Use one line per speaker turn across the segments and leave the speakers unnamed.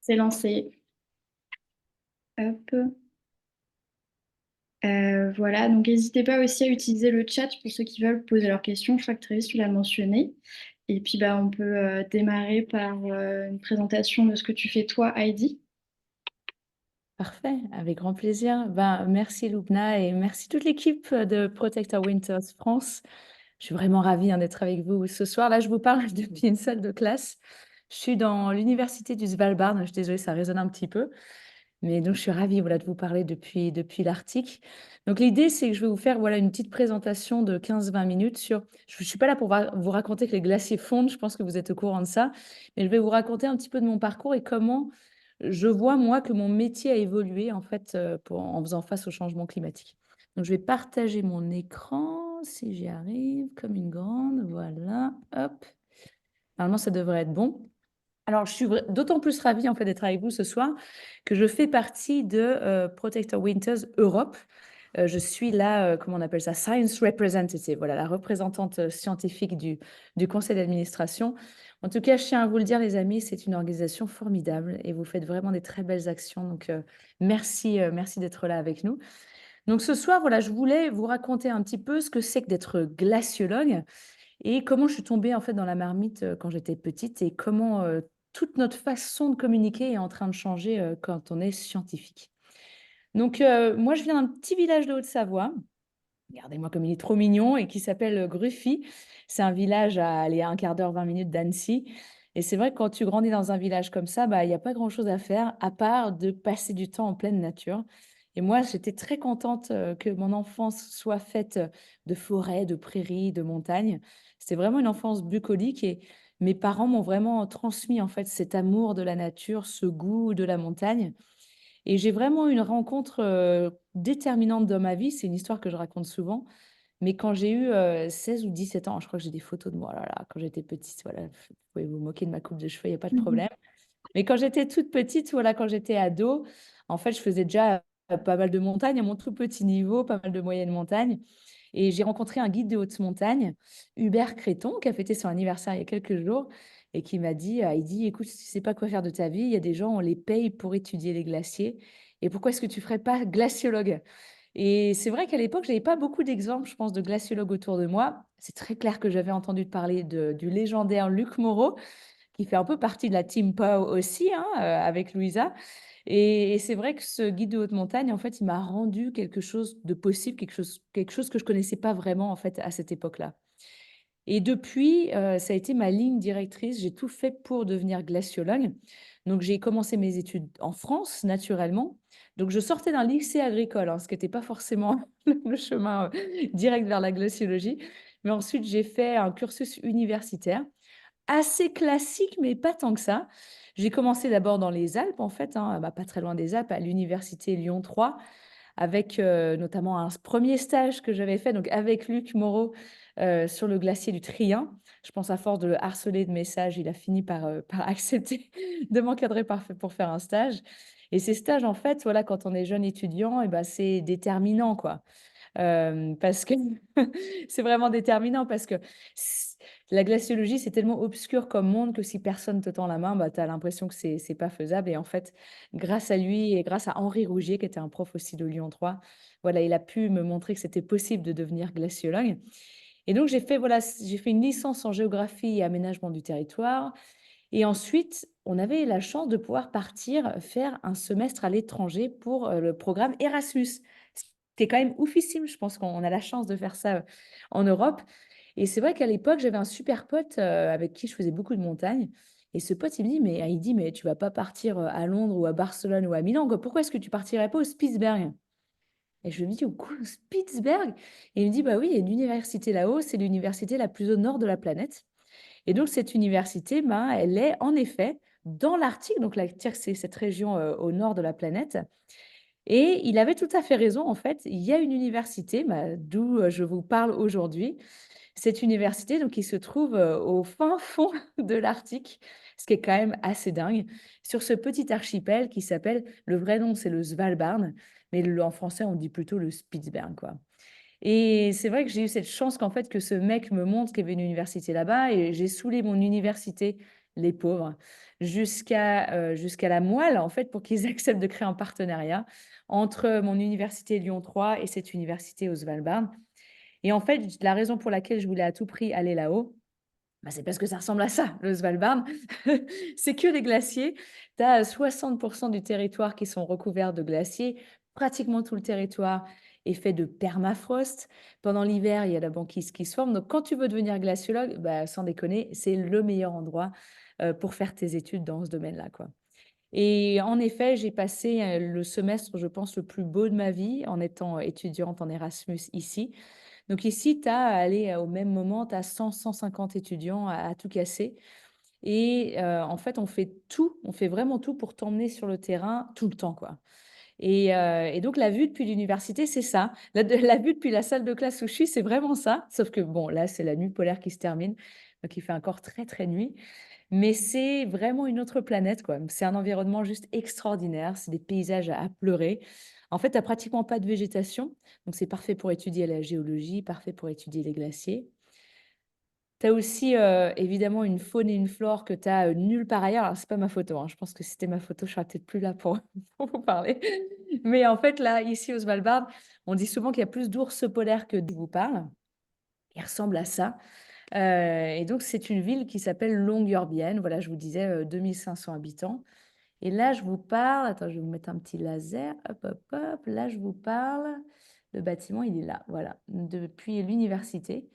C'est lancé. Hop. Voilà, donc n'hésitez pas aussi à utiliser le chat pour ceux qui veulent poser leurs questions. Je crois que Thérèse, tu l'as mentionné. Et puis, bah, on peut démarrer par une présentation de ce que tu fais toi, Heidi.
Parfait, avec grand plaisir. Ben, merci Loubna et merci toute l'équipe de Protect Our Winters France. Je suis vraiment ravie d'être avec vous ce soir. Là, je vous parle depuis une salle de classe. Je suis dans l'université du Svalbard. Je suis désolée, ça résonne un petit peu. Mais donc, je suis ravie voilà, de vous parler depuis l'Arctique. Donc, l'idée, c'est que je vais vous faire voilà, une petite présentation de 15-20 minutes sur... Je ne suis pas là pour vous raconter que les glaciers fondent. Je pense que vous êtes au courant de ça. Mais je vais vous raconter un petit peu de mon parcours et comment je vois, moi, que mon métier a évolué en fait en faisant face au changement climatique. Donc, je vais partager mon écran, si j'y arrive, comme une grande. Voilà, hop. Normalement, ça devrait être bon. Alors, je suis d'autant plus ravie en fait d'être avec vous ce soir que je fais partie de Protect Our Winters Europe. Je suis là, comment on appelle ça, Science Representative, voilà, la représentante scientifique du conseil d'administration. En tout cas, je tiens à vous le dire, les amis, c'est une organisation formidable et vous faites vraiment des très belles actions. Donc, merci, merci d'être là avec nous. Donc, ce soir, voilà, je voulais vous raconter un petit peu ce que c'est que d'être glaciologue et comment je suis tombée en fait dans la marmite quand j'étais petite et comment toute notre façon de communiquer est en train de changer quand on est scientifique. Donc, moi, je viens d'un petit village de Haute-Savoie. Regardez-moi comme il est trop mignon et qui s'appelle Gruffy. C'est un village à aller un quart d'heure, 20 minutes d'Annecy. Et c'est vrai que quand tu grandis dans un village comme ça, bah, il n'y a pas grand-chose à faire à part de passer du temps en pleine nature. Et moi, j'étais très contente que mon enfance soit faite de forêts, de prairies, de montagnes. C'était vraiment une enfance bucolique et mes parents m'ont vraiment transmis en fait cet amour de la nature, ce goût de la montagne. Et j'ai vraiment eu une rencontre déterminante dans ma vie. C'est une histoire que je raconte souvent. Mais quand j'ai eu 16 ou 17 ans, je crois que j'ai des photos de moi, là, là, quand j'étais petite, voilà, vous pouvez vous moquer de ma coupe de cheveux, il n'y a pas de
Mhm.
problème. Mais quand j'étais toute petite, voilà, quand j'étais ado, en fait, je faisais déjà pas mal de montagnes à mon tout petit niveau, pas mal de moyennes montagnes. Et j'ai rencontré un guide de haute montagne, Hubert Créton, qui a fêté son anniversaire il y a quelques jours et qui m'a dit, il dit, écoute, si tu sais pas quoi faire de ta vie, il y a des gens, on les paye pour étudier les glaciers. Et pourquoi est-ce que tu ferais pas glaciologue? Et c'est vrai qu'à l'époque, je n'avais pas beaucoup d'exemples, je pense, de glaciologues autour de moi. C'est très clair que j'avais entendu parler du légendaire Luc Moreau, qui fait un peu partie de la Team Pau aussi, hein, avec Louisa. Et c'est vrai que ce guide de haute montagne, en fait, il m'a rendu quelque chose de possible, quelque chose que je connaissais pas vraiment, en fait, à cette époque-là. Et depuis, ça a été ma ligne directrice. J'ai tout fait pour devenir glaciologue. Donc, j'ai commencé mes études en France, naturellement. Donc, je sortais d'un lycée agricole, hein, ce qui n'était pas forcément le chemin direct vers la glaciologie. Mais ensuite, j'ai fait un cursus universitaire assez classique, mais pas tant que ça. J'ai commencé d'abord dans les Alpes, en fait, hein, bah, pas très loin des Alpes, à l'université Lyon 3, avec notamment un premier stage que j'avais fait donc avec Luc Moreau sur le glacier du Trien. Je pense à force de le harceler de messages, il a fini par accepter de m'encadrer pour faire un stage. Et ces stages, en fait, voilà, quand on est jeune étudiant, et ben, c'est déterminant, quoi. Parce que c'est vraiment déterminant parce que la glaciologie, c'est tellement obscur comme monde que si personne te tend la main, bah, tu as l'impression que c'est pas faisable. Et en fait, grâce à lui et grâce à Henri Rougier, qui était un prof aussi de Lyon 3, voilà, il a pu me montrer que c'était possible de devenir glaciologue. Et donc, j'ai fait une licence en géographie et aménagement du territoire. Et ensuite, on avait la chance de pouvoir partir faire un semestre à l'étranger pour le programme Erasmus. C'était quand même oufissime, je pense qu'on a la chance de faire ça en Europe. Et c'est vrai qu'à l'époque, j'avais un super pote avec qui je faisais beaucoup de montagnes. Et ce pote, il me dit, mais tu vas pas partir à Londres ou à Barcelone ou à Milan, quoi. Pourquoi est-ce que tu partirais pas au Spitzberg? Et je lui dis, au quoi, au Spitzberg? Et il me dit, bah oui, il y a une université là-haut, c'est l'université la plus au nord de la planète. Et donc, cette université, ben, elle est en effet dans l'Arctique, donc l'Arctique, c'est cette région au nord de la planète. Et il avait tout à fait raison, en fait. Il y a une université, bah, d'où je vous parle aujourd'hui. Cette université, donc, qui se trouve au fin fond de l'Arctique, ce qui est quand même assez dingue, sur ce petit archipel qui s'appelle, le vrai nom, c'est le Svalbard, mais en français, on dit plutôt le Spitzberg, quoi. Et c'est vrai que j'ai eu cette chance qu'en fait que ce mec me montre qu'il y avait une université là-bas et j'ai saoulé mon université les pauvres, jusqu'à la moelle, en fait, pour qu'ils acceptent de créer un partenariat entre mon université Lyon 3 et cette université au Svalbard. Et en fait, la raison pour laquelle je voulais à tout prix aller là-haut, bah, c'est parce que ça ressemble à ça, le Svalbard. C'est que des glaciers. Tu as 60 du territoire qui sont recouverts de glaciers. Pratiquement tout le territoire est fait de permafrost. Pendant l'hiver, il y a la banquise qui se forme. Donc, quand tu veux devenir glaciologue, bah, sans déconner, c'est le meilleur endroit pour faire tes études dans ce domaine-là, quoi. Et en effet, j'ai passé le semestre, je pense, le plus beau de ma vie en étant étudiante en Erasmus ici. Donc ici, tu as, allez, au même moment, tu as 100-150 étudiants à tout casser. Et en fait, on fait tout, on fait vraiment tout pour t'emmener sur le terrain tout le temps, quoi. Et donc la vue depuis l'université, c'est ça. La vue depuis la salle de classe où je suis, c'est vraiment ça. Sauf que bon, là, c'est la nuit polaire qui se termine, donc il fait encore très, très nuit. Mais c'est vraiment une autre planète, quoi. C'est un environnement juste extraordinaire, c'est des paysages à pleurer. En fait, tu as pratiquement pas de végétation, donc c'est parfait pour étudier la géologie, parfait pour étudier les glaciers. Tu as aussi, évidemment une faune et une flore que tu as, nulle part ailleurs. Alors c'est pas ma photo, hein, je pense que si c'était ma photo, je serais peut-être plus là pour pour vous parler. Mais en fait, là, ici au Svalbard, on dit souvent qu'il y a plus d'ours polaires que de vous parle. Ils ressemblent à ça. Et donc, c'est une ville qui s'appelle Longyearbyen. Voilà, je vous disais 2500 habitants. Et là, je vous parle. Attends, je vais vous mettre un petit laser. Hop, hop, hop. Là, je vous parle. Le bâtiment, il est là. Voilà, depuis l'université.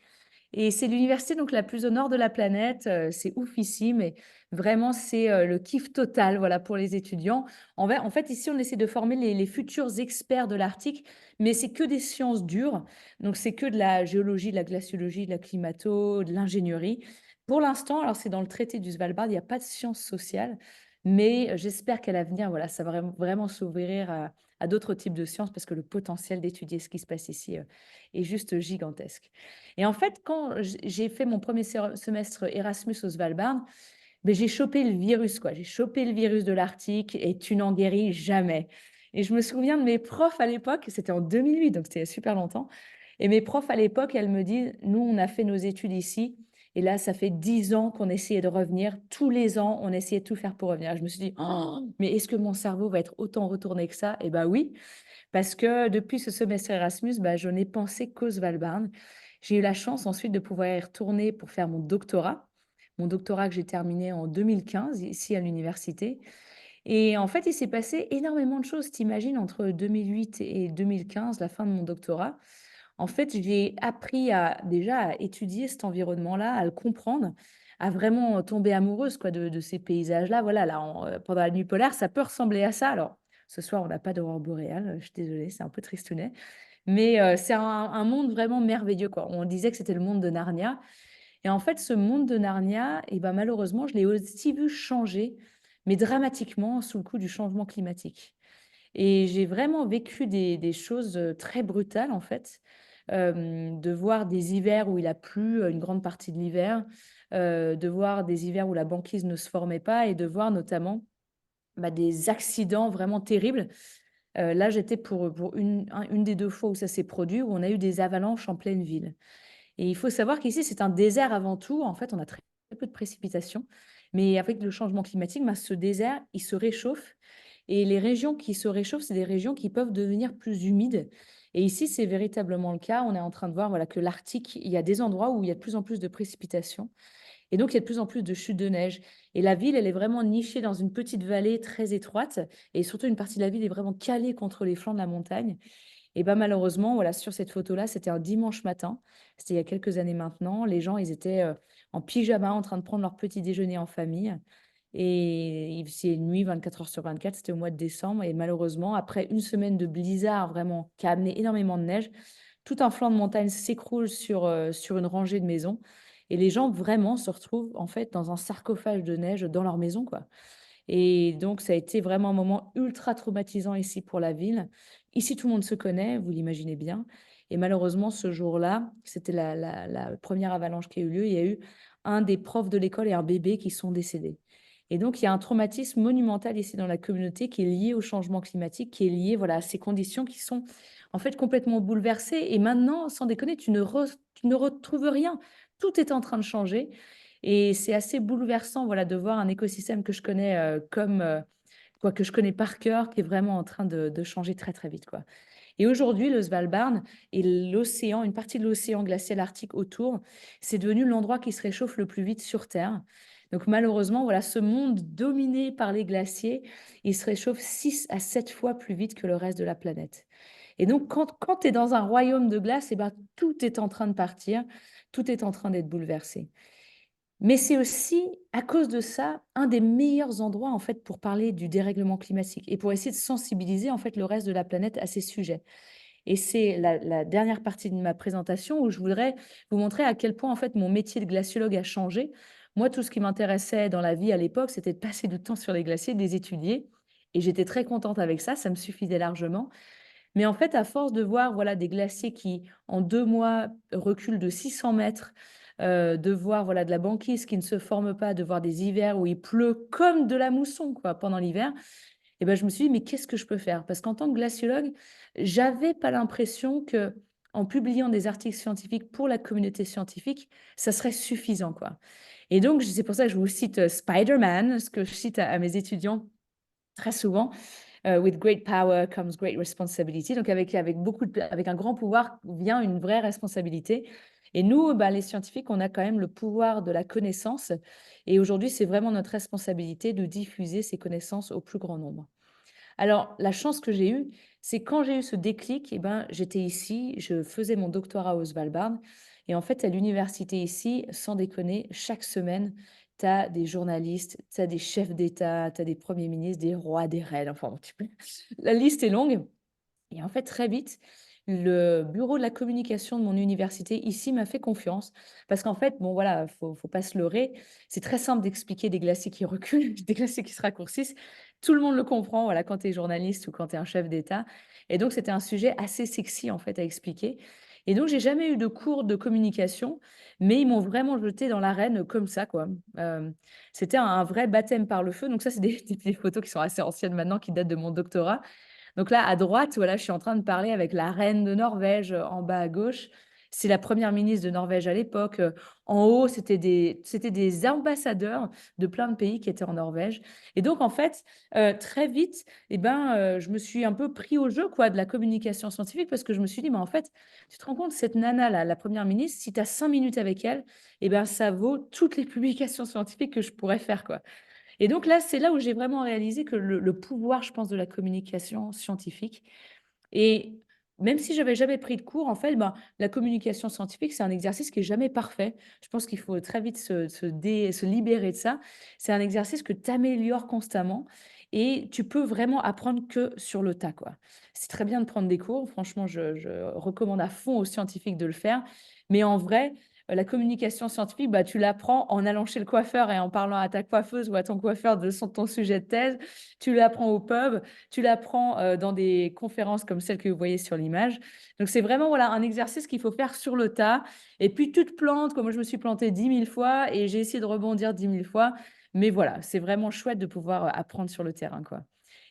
Et c'est l'université donc la plus au nord de la planète, c'est ouf ici, mais vraiment c'est, le kiff total, voilà, pour les étudiants. En fait, ici, on essaie de former les futurs experts de l'Arctique, mais c'est que des sciences dures, donc c'est que de la géologie, de la glaciologie, de la climato, de l'ingénierie. Pour l'instant, alors c'est dans le traité du Svalbard, il y a pas de sciences sociales, mais j'espère qu'à l'avenir, voilà, ça va vraiment s'ouvrir à d'autres types de sciences parce que le potentiel d'étudier ce qui se passe ici, est juste gigantesque. Et en fait, quand j'ai fait mon premier semestre Erasmus au Svalbard, ben, j'ai chopé le virus, quoi. J'ai chopé le virus de l'Arctique et tu n'en guéris jamais. Et je me souviens de mes profs à l'époque, c'était en 2008, donc c'était il y a super longtemps. Et mes profs à l'époque, elles me disent, nous, on a fait nos études ici. Et là, ça fait 10 ans qu'on essayait de revenir. Tous les ans, on essayait de tout faire pour revenir. Je me suis dit, oh, mais est-ce que mon cerveau va être autant retourné que ça? Eh bien oui, parce que depuis ce semestre Erasmus, bah, je n'ai pensé qu'au Svalbard. J'ai eu la chance ensuite de pouvoir y retourner pour faire mon doctorat que j'ai terminé en 2015 ici à l'université. Et en fait, il s'est passé énormément de choses. T'imagines, entre 2008 et 2015, la fin de mon doctorat, en fait, j'ai appris déjà à étudier cet environnement-là, à le comprendre, à vraiment tomber amoureuse quoi, de ces paysages-là. Voilà, là, pendant la nuit polaire, ça peut ressembler à ça. Alors, ce soir, on n'a pas d'aurore boréale, je suis désolée, c'est un peu tristounet. Mais c'est un monde vraiment merveilleux, quoi. On disait que c'était le monde de Narnia. Et en fait, ce monde de Narnia, eh ben, malheureusement, je l'ai aussi vu changer, mais dramatiquement sous le coup du changement climatique. Et j'ai vraiment vécu des choses très brutales, en fait, de voir des hivers où il a plu une grande partie de l'hiver, de voir des hivers où la banquise ne se formait pas et de voir notamment bah, des accidents vraiment terribles. Là, j'étais pour une des deux fois où ça s'est produit, où on a eu des avalanches en pleine ville. Et il faut savoir qu'ici, c'est un désert avant tout. En fait, on a très peu de précipitations. Mais avec le changement climatique, bah, ce désert, il se réchauffe. Et les régions qui se réchauffent, c'est des régions qui peuvent devenir plus humides. Et ici, c'est véritablement le cas. On est en train de voir voilà, que l'Arctique, il y a des endroits où il y a de plus en plus de précipitations. Et donc, il y a de plus en plus de chutes de neige. Et la ville, elle est vraiment nichée dans une petite vallée très étroite. Et surtout, une partie de la ville est vraiment calée contre les flancs de la montagne. Et bah, malheureusement, voilà, sur cette photo-là, c'était un dimanche matin. C'était il y a quelques années maintenant. Les gens, ils étaient en pyjama en train de prendre leur petit déjeuner en famille. Et il faisait nuit 24 heures sur 24. C'était au mois de décembre. Et malheureusement, après une semaine de blizzard vraiment qui a amené énormément de neige, tout un flanc de montagne s'écroule sur une rangée de maisons. Et les gens vraiment se retrouvent en fait dans un sarcophage de neige dans leur maison, quoi. Et donc, ça a été vraiment un moment ultra traumatisant ici pour la ville. Ici, tout le monde se connaît, vous l'imaginez bien. Et malheureusement, ce jour-là, c'était la première avalanche qui a eu lieu. Il y a eu un des profs de l'école et un bébé qui sont décédés. Et donc, il y a un traumatisme monumental ici dans la communauté qui est lié au changement climatique, qui est lié voilà, à ces conditions qui sont en fait complètement bouleversées. Et maintenant, sans déconner, tu ne retrouves rien. Tout est en train de changer. Et c'est assez bouleversant, voilà, de voir un écosystème que je connais quoi, que je connais par cœur, qui est vraiment en train de changer très, très vite, quoi. Et aujourd'hui, le Svalbard et l'océan, une partie de l'océan glacial arctique autour, c'est devenu l'endroit qui se réchauffe le plus vite sur Terre. Donc malheureusement, voilà, ce monde dominé par les glaciers, il se réchauffe 6 à 7 fois plus vite que le reste de la planète. Et donc, quand tu es dans un royaume de glace, eh ben, tout est en train de partir, tout est en train d'être bouleversé. Mais c'est aussi, à cause de ça, un des meilleurs endroits en fait pour parler du dérèglement climatique et pour essayer de sensibiliser en fait le reste de la planète à ces sujets. Et c'est la dernière partie de ma présentation où je voudrais vous montrer à quel point en fait mon métier de glaciologue a changé. Moi, tout ce qui m'intéressait dans la vie à l'époque, c'était de passer du temps sur les glaciers, de les étudier. Et j'étais très contente avec ça me suffisait largement. Mais en fait, à force de voir voilà, des glaciers qui, en 2 mois, reculent de 600 mètres, de voir voilà, de la banquise qui ne se forme pas, de voir des hivers où il pleut comme de la mousson quoi, pendant l'hiver, et ben, je me suis dit, mais qu'est-ce que je peux faire? Parce qu'en tant que glaciologue, j'avais pas l'impression que en publiant des articles scientifiques pour la communauté scientifique, ça serait suffisant, quoi. Et donc, c'est pour ça que je vous cite Spider-Man, ce que je cite à mes étudiants très souvent. With great power comes great responsibility. Donc, avec un grand pouvoir vient une vraie responsabilité. Et nous, bah, les scientifiques, on a quand même le pouvoir de la connaissance. Et aujourd'hui, c'est vraiment notre responsabilité de diffuser ces connaissances au plus grand nombre. Alors, la chance que j'ai eue, c'est quand j'ai eu ce déclic, eh ben, j'étais ici, je faisais mon doctorat au Svalbard. Et en fait, à l'université ici, sans déconner, chaque semaine, tu as des journalistes, tu as des chefs d'État, tu as des premiers ministres, des rois, des reines, enfin, la liste est longue. Et en fait, très vite, le bureau de la communication de mon université ici m'a fait confiance. Parce qu'en fait, bon voilà, faut pas se leurrer. C'est très simple d'expliquer des glaciers qui reculent, des glaciers qui se raccourcissent. Tout le monde le comprend, voilà, quand tu es journaliste ou quand tu es un chef d'État. Et donc, c'était un sujet assez sexy, en fait, à expliquer. Et donc, j'ai jamais eu de cours de communication, mais ils m'ont vraiment jeté dans l'arène comme ça, quoi. Euh, C'était un vrai baptême par le feu. Donc, ça, c'est des photos qui sont assez anciennes maintenant, qui datent de mon doctorat. Donc là, à droite, voilà, je suis en train de parler avec la reine de Norvège en bas à gauche. C'est la première ministre de Norvège à l'époque. En haut, c'était des ambassadeurs de plein de pays qui étaient en Norvège. Et donc, en fait, très vite, eh ben, je me suis un peu pris au jeu quoi, de la communication scientifique parce que je me suis dit, mais en fait, tu te rends compte, cette nana-là, la première ministre, si tu as 5 minutes avec elle, eh ben, ça vaut toutes les publications scientifiques que je pourrais faire. Quoi. Et donc là, c'est là où j'ai vraiment réalisé que le pouvoir, je pense, de la communication scientifique. Et même si j'avais jamais pris de cours, en fait, ben, la communication scientifique, c'est un exercice qui est jamais parfait. Je pense qu'il faut très vite se libérer de ça. C'est un exercice que tu améliores constamment et tu peux vraiment apprendre que sur le tas, quoi. C'est très bien de prendre des cours. Franchement, je recommande à fond aux scientifiques de le faire. Mais en vrai, la communication scientifique, bah, tu l'apprends en allant chez le coiffeur et en parlant à ta coiffeuse ou à ton coiffeur de ton sujet de thèse. Tu l'apprends au pub, tu l'apprends dans des conférences comme celle que vous voyez sur l'image. Donc, c'est vraiment voilà, un exercice qu'il faut faire sur le tas. Et puis, tu te plantes, comme moi, je me suis plantée 10 000 fois et j'ai essayé de rebondir 10 000 fois. Mais voilà, c'est vraiment chouette de pouvoir apprendre sur le terrain, quoi.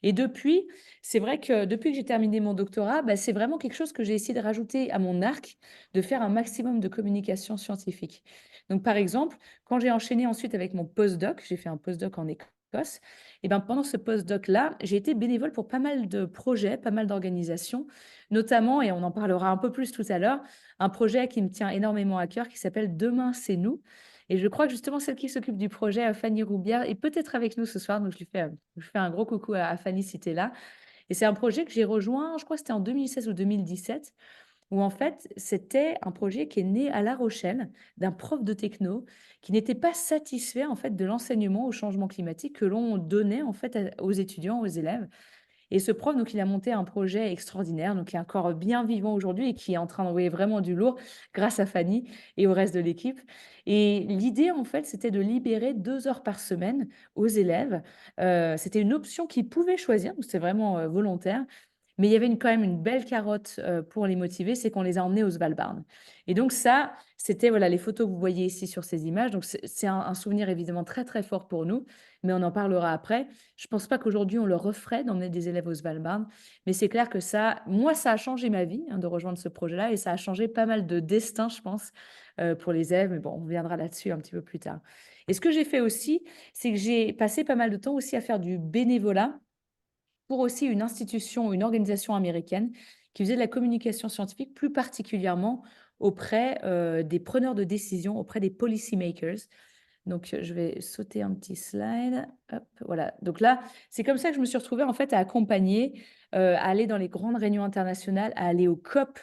Et depuis, c'est vrai que depuis que j'ai terminé mon doctorat, bah, c'est vraiment quelque chose que j'ai essayé de rajouter à mon arc, de faire un maximum de communication scientifique. Donc, par exemple, quand j'ai enchaîné ensuite avec mon postdoc, j'ai fait un postdoc en Écosse, et ben pendant ce postdoc-là, j'ai été bénévole pour pas mal de projets, pas mal d'organisations, notamment, et on en parlera un peu plus tout à l'heure, un projet qui me tient énormément à cœur qui s'appelle Demain, c'est nous. Et je crois que justement, celle qui s'occupe du projet, Fanny Roubière, est peut-être avec nous ce soir. Donc, je fais un gros coucou à Fanny si tu es là. Et c'est un projet que j'ai rejoint, je crois que c'était en 2016 ou 2017, où en fait, c'était un projet qui est né à La Rochelle d'un prof de techno qui n'était pas satisfait en fait de l'enseignement au changement climatique que l'on donnait en fait aux étudiants, aux élèves. Et ce prof, donc, il a monté un projet extraordinaire, donc qui est encore bien vivant aujourd'hui et qui est en train d'envoyer vraiment du lourd grâce à Fanny et au reste de l'équipe. Et l'idée, en fait, c'était de libérer 2 heures par semaine aux élèves. C'était une option qu'ils pouvaient choisir, donc c'était vraiment volontaire. Mais il y avait quand même une belle carotte pour les motiver, c'est qu'on les a emmenés au Svalbard. Et donc ça, c'était voilà, les photos que vous voyez ici sur ces images. Donc c'est un souvenir évidemment très très fort pour nous, mais on en parlera après. Je ne pense pas qu'aujourd'hui on le referait d'emmener des élèves au Svalbard, mais c'est clair que ça, moi, ça a changé ma vie de rejoindre ce projet-là et ça a changé pas mal de destin, je pense, pour les élèves. Mais bon, on reviendra là-dessus un petit peu plus tard. Et ce que j'ai fait aussi, c'est que j'ai passé pas mal de temps aussi à faire du bénévolat pour aussi une institution, une organisation américaine qui faisait de la communication scientifique, plus particulièrement auprès des preneurs de décision, auprès des policy makers. Donc, je vais sauter un petit slide. Hop, voilà. Donc là, c'est comme ça que je me suis retrouvée en fait à accompagner, à aller dans les grandes réunions internationales, à aller au COP,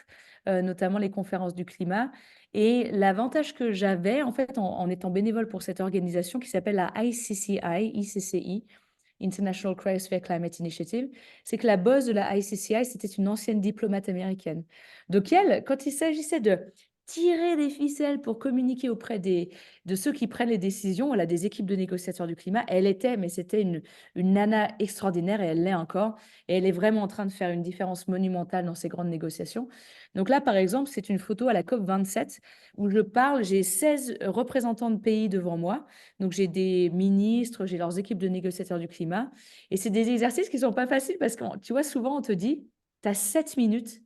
notamment les conférences du climat. Et l'avantage que j'avais en fait en étant bénévole pour cette organisation qui s'appelle la ICCI, International Cryosphere Climate Initiative, c'est que la boss de la ICCI, c'était une ancienne diplomate américaine. Donc elle, quand il s'agissait de tirer des ficelles pour communiquer auprès de ceux qui prennent les décisions, voilà, des équipes de négociateurs du climat, elle était, mais c'était une nana extraordinaire et elle l'est encore. Et elle est vraiment en train de faire une différence monumentale dans ces grandes négociations. Donc là, par exemple, c'est une photo à la COP27 où je parle, j'ai 16 représentants de pays devant moi. Donc, j'ai des ministres, j'ai leurs équipes de négociateurs du climat. Et c'est des exercices qui ne sont pas faciles parce que, tu vois, souvent, on te dit, tu as 7 minutes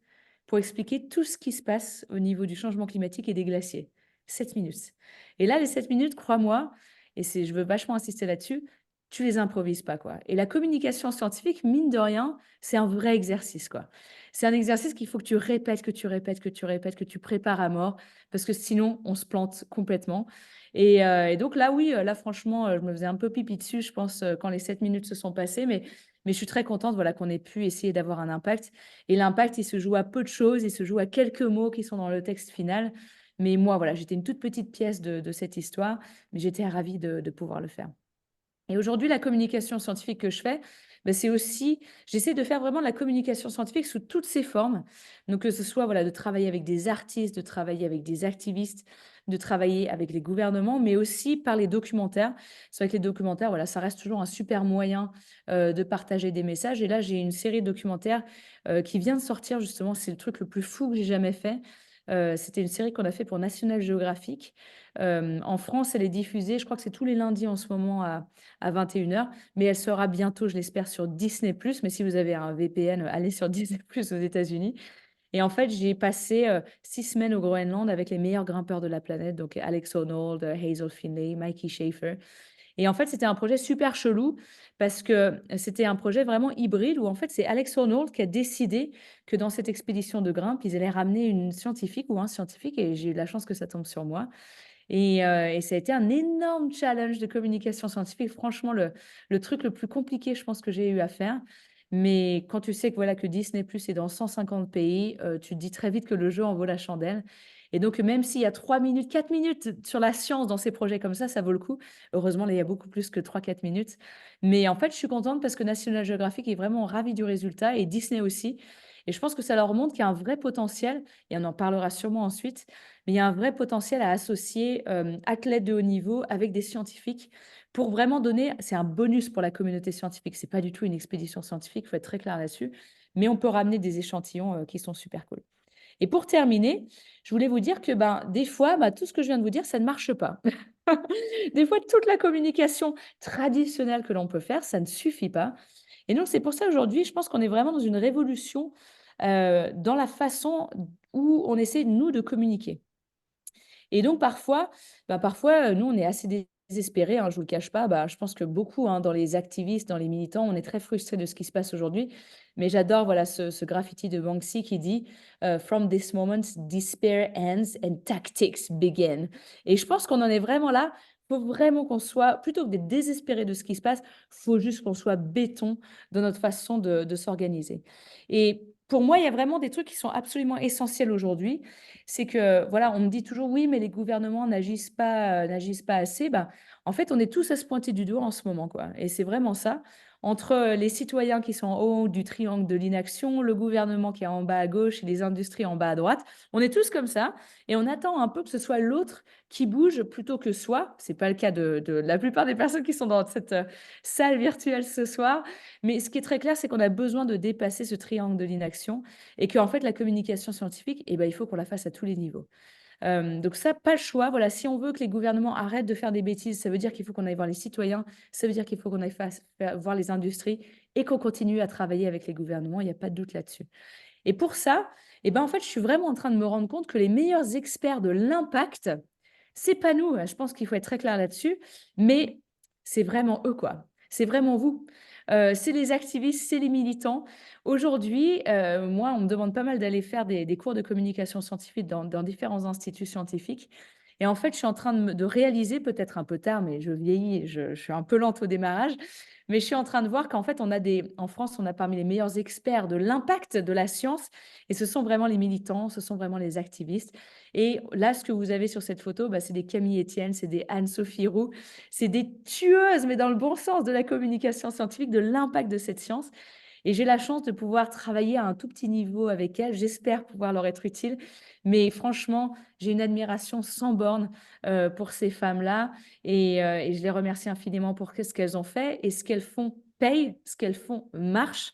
pour expliquer tout ce qui se passe au niveau du changement climatique et des glaciers. 7 minutes. Et là, les 7 minutes, crois-moi, et je veux vachement insister là-dessus, tu les improvises pas, quoi. Et la communication scientifique, mine de rien, c'est un vrai exercice, quoi. C'est un exercice qu'il faut que tu répètes, que tu répètes, que tu répètes, que tu prépares à mort, parce que sinon, on se plante complètement. Et donc là, oui, là, franchement, je me faisais un peu pipi dessus, je pense, quand les 7 minutes se sont passées, mais je suis très contente, voilà, qu'on ait pu essayer d'avoir un impact. Et l'impact, il se joue à peu de choses, il se joue à quelques mots qui sont dans le texte final. Mais moi, voilà, j'étais une toute petite pièce de cette histoire, mais j'étais ravie de pouvoir le faire. Et aujourd'hui, la communication scientifique que je fais, ben, c'est aussi, j'essaie de faire vraiment de la communication scientifique sous toutes ses formes. Donc, que ce soit voilà, de travailler avec des artistes, de travailler avec des activistes, de travailler avec les gouvernements, mais aussi par les documentaires. C'est vrai que les documentaires, voilà, ça reste toujours un super moyen de partager des messages. Et là, j'ai une série de documentaires qui vient de sortir, justement, c'est le truc le plus fou que j'ai jamais fait. C'était une série qu'on a fait pour National Geographic. En France, elle est diffusée, je crois que c'est tous les lundis en ce moment à 21h, mais elle sera bientôt, je l'espère, sur Disney+. Mais si vous avez un VPN, allez sur Disney+ aux États-Unis. Et en fait, j'ai passé 6 semaines au Groenland avec les meilleurs grimpeurs de la planète, donc Alex Honnold, Hazel Finlay, Mikey Schaefer. Et en fait, c'était un projet super chelou parce que c'était un projet vraiment hybride où en fait, c'est Alex Honnold qui a décidé que dans cette expédition de grimpe, ils allaient ramener une scientifique ou un scientifique et j'ai eu la chance que ça tombe sur moi. Et ça a été un énorme challenge de communication scientifique. Franchement, le truc le plus compliqué, je pense, que j'ai eu à faire. Mais quand tu sais que, voilà, que Disney Plus est dans 150 pays, tu te dis très vite que le jeu en vaut la chandelle. Et donc, même s'il y a 3 minutes, 4 minutes sur la science dans ces projets comme ça vaut le coup. Heureusement, là, il y a beaucoup plus que 3-4 minutes. Mais en fait, je suis contente parce que National Geographic est vraiment ravi du résultat et Disney aussi. Et je pense que ça leur montre qu'il y a un vrai potentiel, et on en parlera sûrement ensuite, mais il y a un vrai potentiel à associer athlètes de haut niveau avec des scientifiques pour vraiment donner, c'est un bonus pour la communauté scientifique, c'est pas du tout une expédition scientifique, il faut être très clair là-dessus, mais on peut ramener des échantillons qui sont super cool. Et pour terminer, je voulais vous dire que des fois, tout ce que je viens de vous dire, ça ne marche pas. Des fois, toute la communication traditionnelle que l'on peut faire, ça ne suffit pas. Et donc, c'est pour ça aujourd'hui, je pense qu'on est vraiment dans une révolution dans la façon où on essaie, nous, de communiquer. Et donc parfois, nous, on est assez désespérés, hein, je ne vous le cache pas. Je pense que beaucoup, hein, dans les activistes, dans les militants, on est très frustrés de ce qui se passe aujourd'hui. Mais j'adore voilà, ce graffiti de Banksy qui dit From this moment, despair ends and tactics begin. Et je pense qu'on en est vraiment là. Il faut vraiment qu'on soit, plutôt que d'être désespéré de ce qui se passe, il faut juste qu'on soit béton dans notre façon de s'organiser. Et pour moi, il y a vraiment des trucs qui sont absolument essentiels aujourd'hui. C'est que, voilà, on me dit toujours, oui, mais les gouvernements n'agissent pas assez. En fait, on est tous à se pointer du doigt en ce moment, quoi. Et c'est vraiment ça. Entre les citoyens qui sont en haut du triangle de l'inaction, le gouvernement qui est en bas à gauche et les industries en bas à droite, on est tous comme ça et on attend un peu que ce soit l'autre qui bouge plutôt que soi. C'est pas le cas de la plupart des personnes qui sont dans cette salle virtuelle ce soir. Mais ce qui est très clair, c'est qu'on a besoin de dépasser ce triangle de l'inaction et qu'en fait, la communication scientifique, eh ben, il faut qu'on la fasse à tous les niveaux. Donc ça, pas le choix. Voilà, si on veut que les gouvernements arrêtent de faire des bêtises, ça veut dire qu'il faut qu'on aille voir les citoyens, ça veut dire qu'il faut qu'on aille voir les industries et qu'on continue à travailler avec les gouvernements. Il n'y a pas de doute là-dessus. Et pour ça, eh ben, en fait, je suis vraiment en train de me rendre compte que les meilleurs experts de l'impact, c'est pas nous. Je pense qu'il faut être très clair là-dessus, mais c'est vraiment eux, quoi. C'est vraiment vous. C'est les activistes, c'est les militants. Aujourd'hui, moi, on me demande pas mal d'aller faire des cours de communication scientifique dans différents instituts scientifiques. Et en fait, je suis en train de réaliser, peut-être un peu tard, mais je vieillis, et je suis un peu lente au démarrage, mais je suis en train de voir qu'en fait, en France, on a parmi les meilleurs experts de l'impact de la science, et ce sont vraiment les militants, ce sont vraiment les activistes. Et là, ce que vous avez sur cette photo, bah, c'est des Camille Etienne, c'est des Anne-Sophie Roux, c'est des tueuses, mais dans le bon sens de la communication scientifique, de l'impact de cette science. Et j'ai la chance de pouvoir travailler à un tout petit niveau avec elles. J'espère pouvoir leur être utile. Mais franchement, j'ai une admiration sans borne pour ces femmes-là. Et je les remercie infiniment pour ce qu'elles ont fait. Et ce qu'elles font paye, ce qu'elles font marche.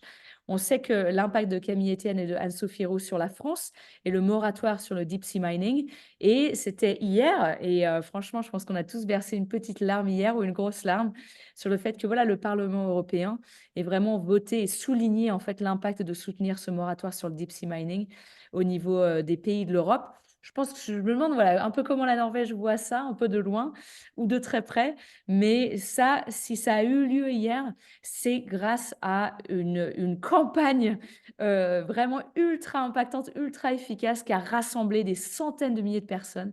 On sait que l'impact de Camille Etienne et de Anne-Sophie Roux sur la France et le moratoire sur le deep sea mining. Et c'était hier. Et franchement, je pense qu'on a tous versé une petite larme hier ou une grosse larme sur le fait que voilà, le Parlement européen ait vraiment voté et souligné en fait l'impact de soutenir ce moratoire sur le deep sea mining au niveau des pays de l'Europe. Je pense que je me demande voilà, un peu comment la Norvège voit ça, un peu de loin ou de très près. Mais ça, si ça a eu lieu hier, c'est grâce à une campagne vraiment ultra impactante, ultra efficace qui a rassemblé des centaines de milliers de personnes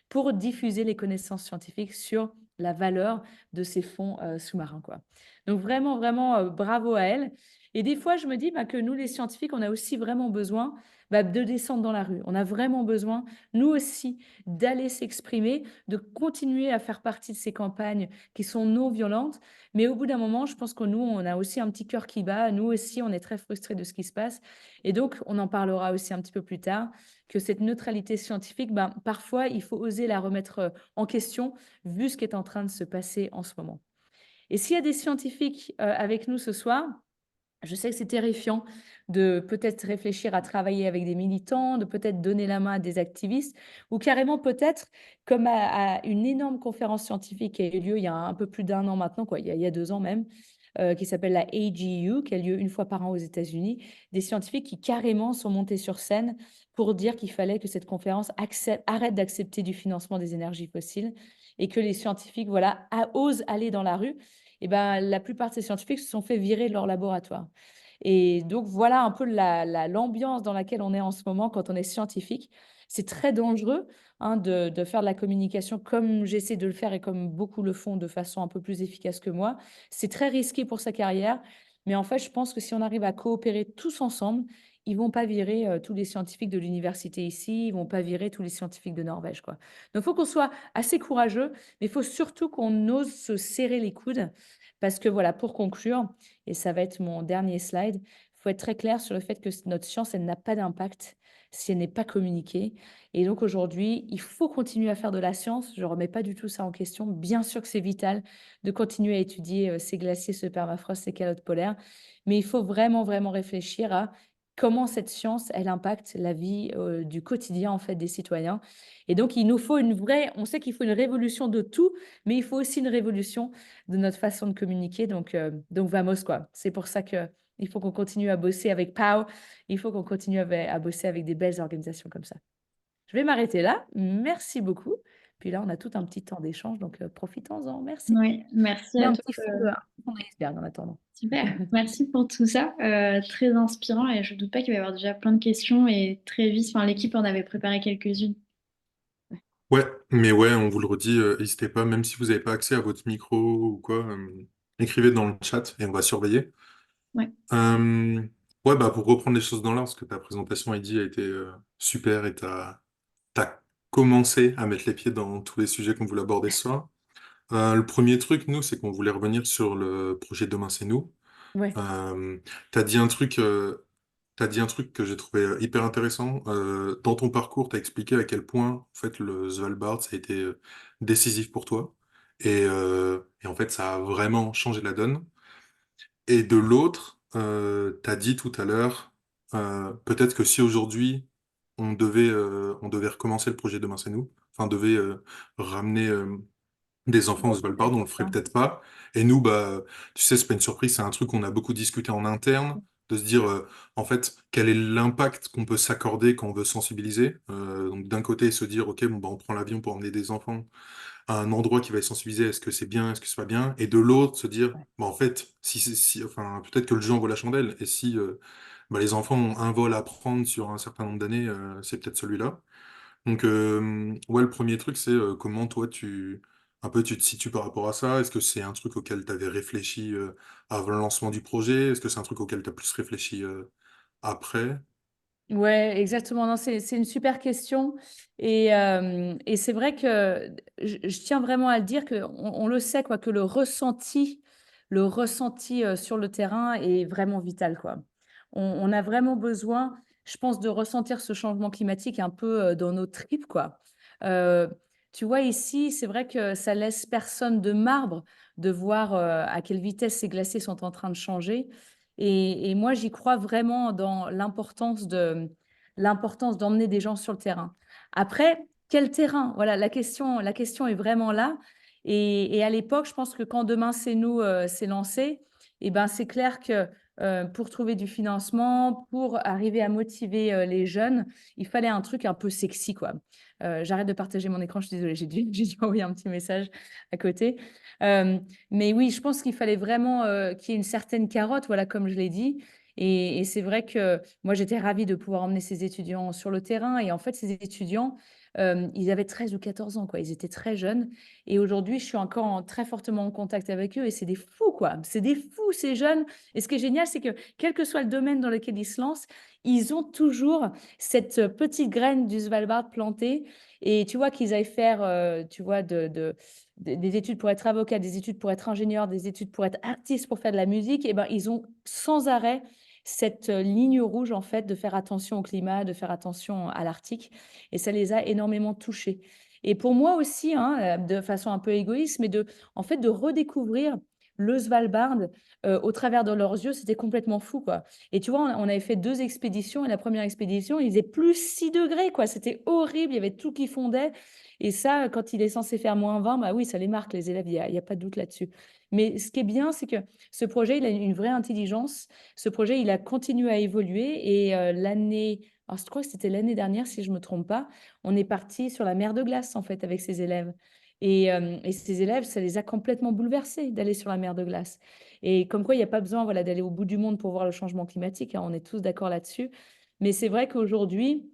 pour diffuser les connaissances scientifiques sur la valeur de ces fonds sous-marins, quoi. Donc vraiment, vraiment, bravo à elle. Et des fois, je me dis bah, que nous, les scientifiques, on a aussi vraiment besoin bah, de descendre dans la rue. On a vraiment besoin, nous aussi, d'aller s'exprimer, de continuer à faire partie de ces campagnes qui sont non violentes. Mais au bout d'un moment, je pense que nous, on a aussi un petit cœur qui bat. Nous aussi, on est très frustrés de ce qui se passe. Et donc, on en parlera aussi un petit peu plus tard, que cette neutralité scientifique, ben, parfois, il faut oser la remettre en question, vu ce qui est en train de se passer en ce moment. Et s'il y a des scientifiques avec nous ce soir, je sais que c'est terrifiant de peut-être réfléchir à travailler avec des militants, de peut-être donner la main à des activistes, ou carrément peut-être, comme à une énorme conférence scientifique qui a eu lieu il y a un peu plus d'un an maintenant, quoi, il y a 2 ans même, qui s'appelle la AGU, qui a lieu une fois par an aux États-Unis, des scientifiques qui carrément sont montés sur scène pour dire qu'il fallait que cette conférence arrête d'accepter du financement des énergies fossiles et que les scientifiques voilà, osent aller dans la rue. Et ben, la plupart de ces scientifiques se sont fait virer de leur laboratoire. Et donc, voilà un peu l'ambiance dans laquelle on est en ce moment quand on est scientifique. C'est très dangereux de faire de la communication comme j'essaie de le faire et comme beaucoup le font de façon un peu plus efficace que moi. C'est très risqué pour sa carrière. Mais en fait, je pense que si on arrive à coopérer tous ensemble, ils vont pas virer tous les scientifiques de l'université ici, ils vont pas virer tous les scientifiques de Norvège, quoi. Donc, il faut qu'on soit assez courageux, mais il faut surtout qu'on ose se serrer les coudes. Parce que voilà, pour conclure, et ça va être mon dernier slide, il faut être très clair sur le fait que notre science, elle n'a pas d'impact si elle n'est pas communiquée. Et donc aujourd'hui, il faut continuer à faire de la science. Je ne remets pas du tout ça en question. Bien sûr que c'est vital de continuer à étudier ces glaciers, ce permafrost, ces calottes polaires. Mais il faut vraiment, vraiment réfléchir à comment cette science, elle impacte la vie du quotidien en fait des citoyens. Et donc, il nous faut on sait qu'il faut une révolution de tout, mais il faut aussi une révolution de notre façon de communiquer. Donc vamos, quoi. C'est pour ça que il faut qu'on continue à bosser avec POW. Il faut qu'on continue à bosser avec des belles organisations comme ça. Je vais m'arrêter là. Merci beaucoup. Puis là, on a tout un petit temps d'échange, donc profitons-en. Merci.
Oui, merci
Je mets
à
un
toi.
petit fond d'iceberg en attendant.
Super, merci pour tout ça. Très inspirant et je ne doute pas qu'il va y avoir déjà plein de questions et très vite, enfin, l'équipe en avait préparé quelques-unes.
Ouais, mais ouais, on vous le redit, n'hésitez pas, même si vous n'avez pas accès à votre micro ou quoi, écrivez dans le chat et on va surveiller.
Ouais.
Euh, ouais, bah pour reprendre les choses dans l'ordre, parce que ta présentation, Heidi, a été super et t'as commencé à mettre les pieds dans tous les sujets qu'on voulait aborder ce soir. Le premier truc, nous, c'est qu'on voulait revenir sur le projet Demain, c'est nous.
Ouais,
Euh, t'as dit un truc, t'as dit un truc que j'ai trouvé hyper intéressant. Dans ton parcours, t'as expliqué à quel point, en fait, le Svalbard, ça a été décisif pour toi. Et en fait, ça a vraiment changé la donne. Et de l'autre, t'as dit tout à l'heure, peut-être que si aujourd'hui, on devait recommencer le projet Demain, c'est nous, enfin, on devait ramener des enfants au
ouais,
Svalbard, on le
c'est
ferait
ça.
peut-être pas. Et nous, bah, tu sais, c'est pas une surprise, c'est un truc qu'on a beaucoup discuté en interne, de se dire, en fait, quel est l'impact qu'on peut s'accorder quand on veut sensibiliser. Donc d'un côté, se dire, ok, bon, bah, on prend l'avion pour emmener des enfants à un endroit qui va les sensibiliser, est-ce que c'est bien, est-ce que c'est pas bien. Et de l'autre, se dire,
Ouais.
bah, en fait, enfin, peut-être que le jeu en vaut la chandelle. Et si bah, les enfants ont un vol à prendre sur un certain nombre d'années, c'est peut-être celui-là. Donc, ouais, le premier truc, c'est comment toi, un peu, tu te situes par rapport à ça. Est-ce que c'est un truc auquel tu avais réfléchi avant le lancement du projet? Est-ce que c'est un truc auquel tu as plus réfléchi après?
Ouais, exactement. Non, c'est une super question. Et c'est vrai que je tiens vraiment à le dire que on le sait, quoi, que le ressenti sur le terrain est vraiment vital, quoi. On a vraiment besoin, je pense, de ressentir ce changement climatique un peu dans nos tripes, quoi. Euh, Tu vois, ici, c'est vrai que ça laisse personne de marbre de voir à quelle vitesse ces glaciers sont en train de changer. Et moi, j'y crois vraiment dans l'importance d'emmener des gens sur le terrain. Après, quel terrain? Voilà, la question est vraiment là. Et à l'époque, je pense que quand Demain c'est nous s'est lancé, et ben c'est clair que pour trouver du financement, pour arriver à motiver les jeunes, il fallait un truc un peu sexy, quoi. J'arrête de partager mon écran, je suis désolée, j'ai dû envoyer un petit message à côté. Euh, mais oui, je pense qu'il fallait vraiment qu'il y ait une certaine carotte, voilà, comme je l'ai dit. Et c'est vrai que moi, j'étais ravie de pouvoir emmener ces étudiants sur le terrain. Et en fait, ces étudiants, ils avaient 13 ou 14 ans, quoi. Ils étaient très jeunes. Et aujourd'hui, je suis encore très fortement en contact avec eux. Et c'est des fous, quoi. C'est des fous, ces jeunes. Et ce qui est génial, c'est que quel que soit le domaine dans lequel ils se lancent, ils ont toujours cette petite graine du Svalbard plantée. Et tu vois qu'ils aillent faire, tu vois, des études pour être avocat, des études pour être ingénieur, des études pour être artiste, pour faire de la musique, et ben, ils ont sans arrêt cette ligne rouge, en fait, de faire attention au climat, de faire attention à l'Arctique. Et ça les a énormément touchés. Et pour moi aussi, hein, de façon un peu égoïste, mais en fait, de redécouvrir le Svalbard au travers de leurs yeux, c'était complètement fou, quoi. Et tu vois, on avait fait 2 expéditions, et la première expédition, il faisait plus 6 degrés, quoi. C'était horrible, il y avait tout qui fondait. Et ça, quand il est censé faire -20, bah oui, ça les marque, les élèves, il y a pas de doute là-dessus. Mais ce qui est bien, c'est que ce projet, il a une vraie intelligence. Ce projet, il a continué à évoluer. Et alors je crois que c'était l'année dernière, si je ne me trompe pas, on est parti sur la mer de glace, en fait, avec ces élèves. Et ces élèves, ça les a complètement bouleversés d'aller sur la mer de glace. Et comme quoi, il n'y a pas besoin, voilà, d'aller au bout du monde pour voir le changement climatique, hein, on est tous d'accord là-dessus. Mais c'est vrai qu'aujourd'hui,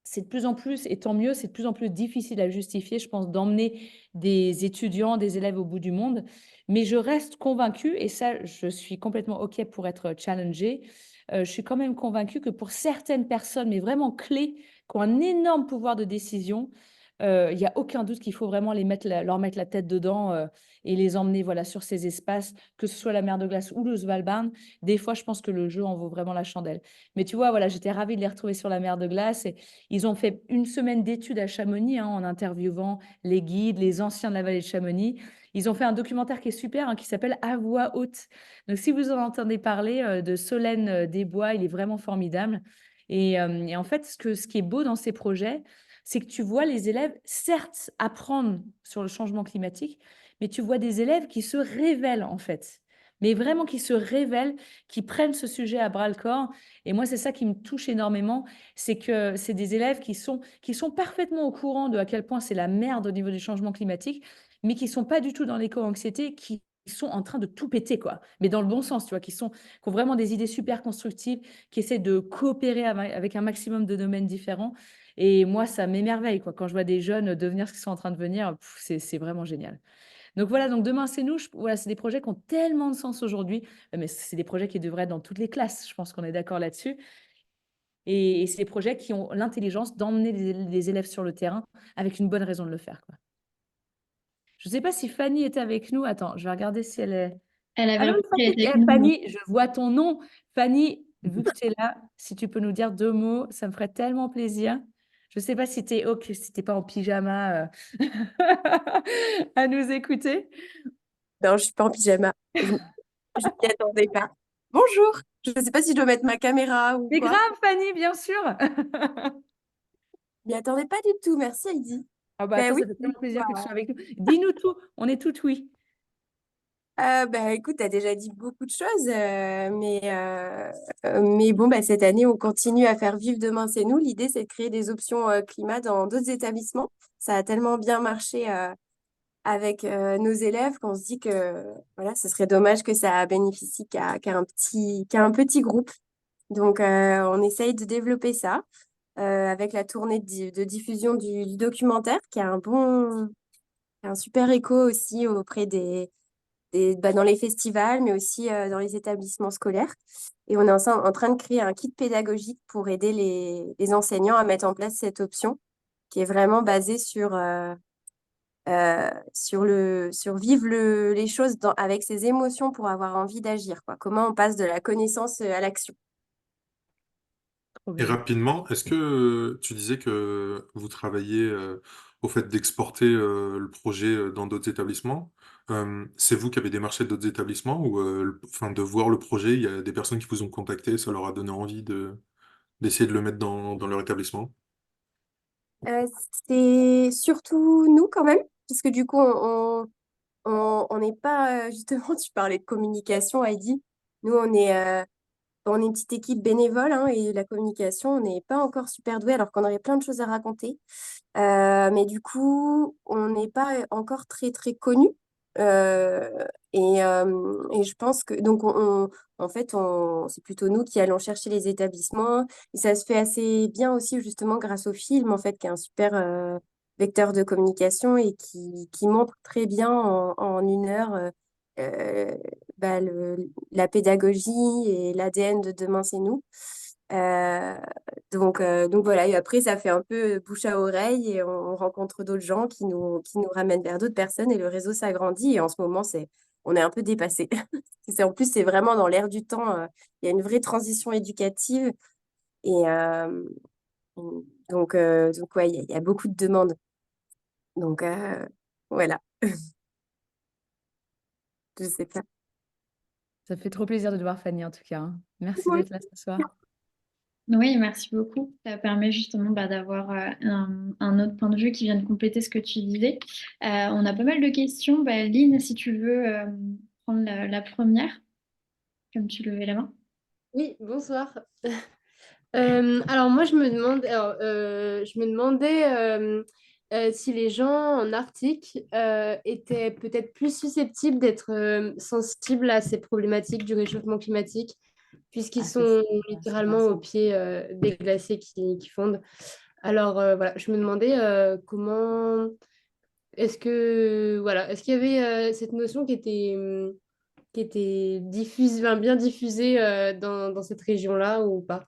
c'est de plus en plus, et tant mieux, c'est de plus en plus difficile à justifier, je pense, d'emmener des étudiants, des élèves au bout du monde. Mais je reste convaincue, et ça, je suis complètement OK pour être challengée, je suis quand même convaincue que pour certaines personnes, mais vraiment clés, qui ont un énorme pouvoir de décision, il n'y a aucun doute qu'il faut vraiment leur mettre la tête dedans et les emmener, voilà, sur ces espaces, que ce soit la mer de glace ou le Svalbard. Des fois, je pense que le jeu en vaut vraiment la chandelle. Mais tu vois, voilà, j'étais ravie de les retrouver sur la mer de glace. Et ils ont fait une semaine d'études à Chamonix, hein, en interviewant les guides, les anciens de la vallée de Chamonix. Ils ont fait un documentaire qui est super, hein, qui s'appelle À voix haute. Donc, si vous en entendez parler de Solène Desbois, il est vraiment formidable. Et en fait, ce qui est beau dans ces projets, c'est que tu vois les élèves, certes, apprendre sur le changement climatique, mais tu vois des élèves qui se révèlent, en fait. Mais vraiment qui se révèlent, qui prennent ce sujet à bras le corps. Et moi, c'est ça qui me touche énormément, c'est que c'est des élèves qui sont parfaitement au courant de à quel point c'est la merde au niveau du changement climatique, mais qui sont pas du tout dans l'éco-anxiété, qui sont en train de tout péter, quoi. Mais dans le bon sens, tu vois, qui ont vraiment des idées super constructives, qui essaient de coopérer avec un maximum de domaines différents. Et moi, ça m'émerveille, quoi. Quand je vois des jeunes devenir ce qu'ils sont en train de devenir, c'est vraiment génial. Donc voilà, donc demain c'est nous. Voilà, c'est des projets qui ont tellement de sens aujourd'hui, mais c'est des projets qui devraient être dans toutes les classes. Je pense qu'on est d'accord là-dessus. Et c'est des projets qui ont l'intelligence d'emmener les élèves sur le terrain avec une bonne raison de le faire, quoi. Je ne sais pas si Fanny est avec nous. Attends, je vais regarder si elle est.
Elle avait
Allô,
répondu qu'elle
Fanny?
était avec
Eh,
nous.
Fanny, je vois ton nom. Fanny, vu que tu es là, si tu peux nous dire 2 mots, ça me ferait tellement plaisir. Je ne sais pas si tu es OK, si tu n'es pas en pyjama à nous écouter.
Non, je suis pas en pyjama. Je m'y attendais pas. Bonjour. Je ne sais pas si je dois mettre ma caméra ou
C'est
quoi.
grave, Fanny, bien sûr.
Je m'y attendais pas du tout. Merci, Heidi.
Ah bah
Ben
attends,
oui.
ça fait tellement plaisir que tu sois avec nous. Dis-nous tout, on est tout oui.
Ben, écoute, tu as déjà dit beaucoup de choses, mais bon, ben, cette année, on continue à faire vivre Demain, c'est nous. L'idée, c'est de créer des options climat dans d'autres établissements. Ça a tellement bien marché avec nos élèves qu'on se dit que voilà, ce serait dommage que ça bénéficie qu'à un petit groupe. Donc, on essaye de développer ça avec la tournée de diffusion du documentaire qui a un super écho aussi auprès dans les festivals, mais aussi dans les établissements scolaires. Et on est en train de créer un kit pédagogique pour aider les enseignants à mettre en place cette option qui est vraiment basée sur vivre les choses avec ses émotions pour avoir envie d'agir, quoi. Comment on passe de la connaissance à l'action.
Trop
Et
bien.
rapidement, est-ce que tu disais que vous travaillez au fait d'exporter le projet dans d'autres établissements? C'est vous qui avez démarché d'autres établissements ou enfin, de voir le projet, il y a des personnes qui vous ont contacté, ça leur a donné envie d'essayer de le mettre dans leur établissement?
Euh, c'est surtout nous quand même, puisque du coup, on n'est pas, justement, tu parlais de communication, Heidi. Nous, on est une petite équipe bénévole hein, et la communication, on n'est pas encore super doué alors qu'on aurait plein de choses à raconter. Mais du coup, on n'est pas encore très, très connu. Euh, et je pense que, donc, en fait, c'est plutôt nous qui allons chercher les établissements. Et ça se fait assez bien aussi, justement, grâce au film, en fait, qui est un super vecteur de communication et qui montre très bien en 1 heure euh, bah, la pédagogie et l'ADN de Demain, c'est nous. Euh, donc voilà, et après, ça fait un peu bouche à oreille et on rencontre d'autres gens qui nous ramènent vers d'autres personnes et le réseau s'agrandit. Et en ce moment, on est un peu dépassé. En plus, c'est vraiment dans l'air du temps. Il y a une vraie transition éducative et donc ouais, il y a beaucoup de demandes. Donc voilà, je sais pas.
Ça fait trop plaisir de te voir, Fanny, en tout cas, hein. Merci d'être là ce soir.
Oui, merci beaucoup. Ça permet justement d'avoir un autre point de vue qui vient de compléter ce que tu disais. On a pas mal de questions. Bah, Lynn, si tu veux prendre la première, comme tu levais la main.
Oui, bonsoir. Alors moi je me demandais si les gens en Arctique étaient peut-être plus susceptibles d'être sensibles à ces problématiques du réchauffement climatique, puisqu'ils
Ah, c'est
sont
super
littéralement au
intéressant.
pied des glaciers qui fondent. Alors voilà, je me demandais comment est-ce qu'il y avait cette notion qui était diffusée, enfin, bien diffusée dans cette région-là ou pas?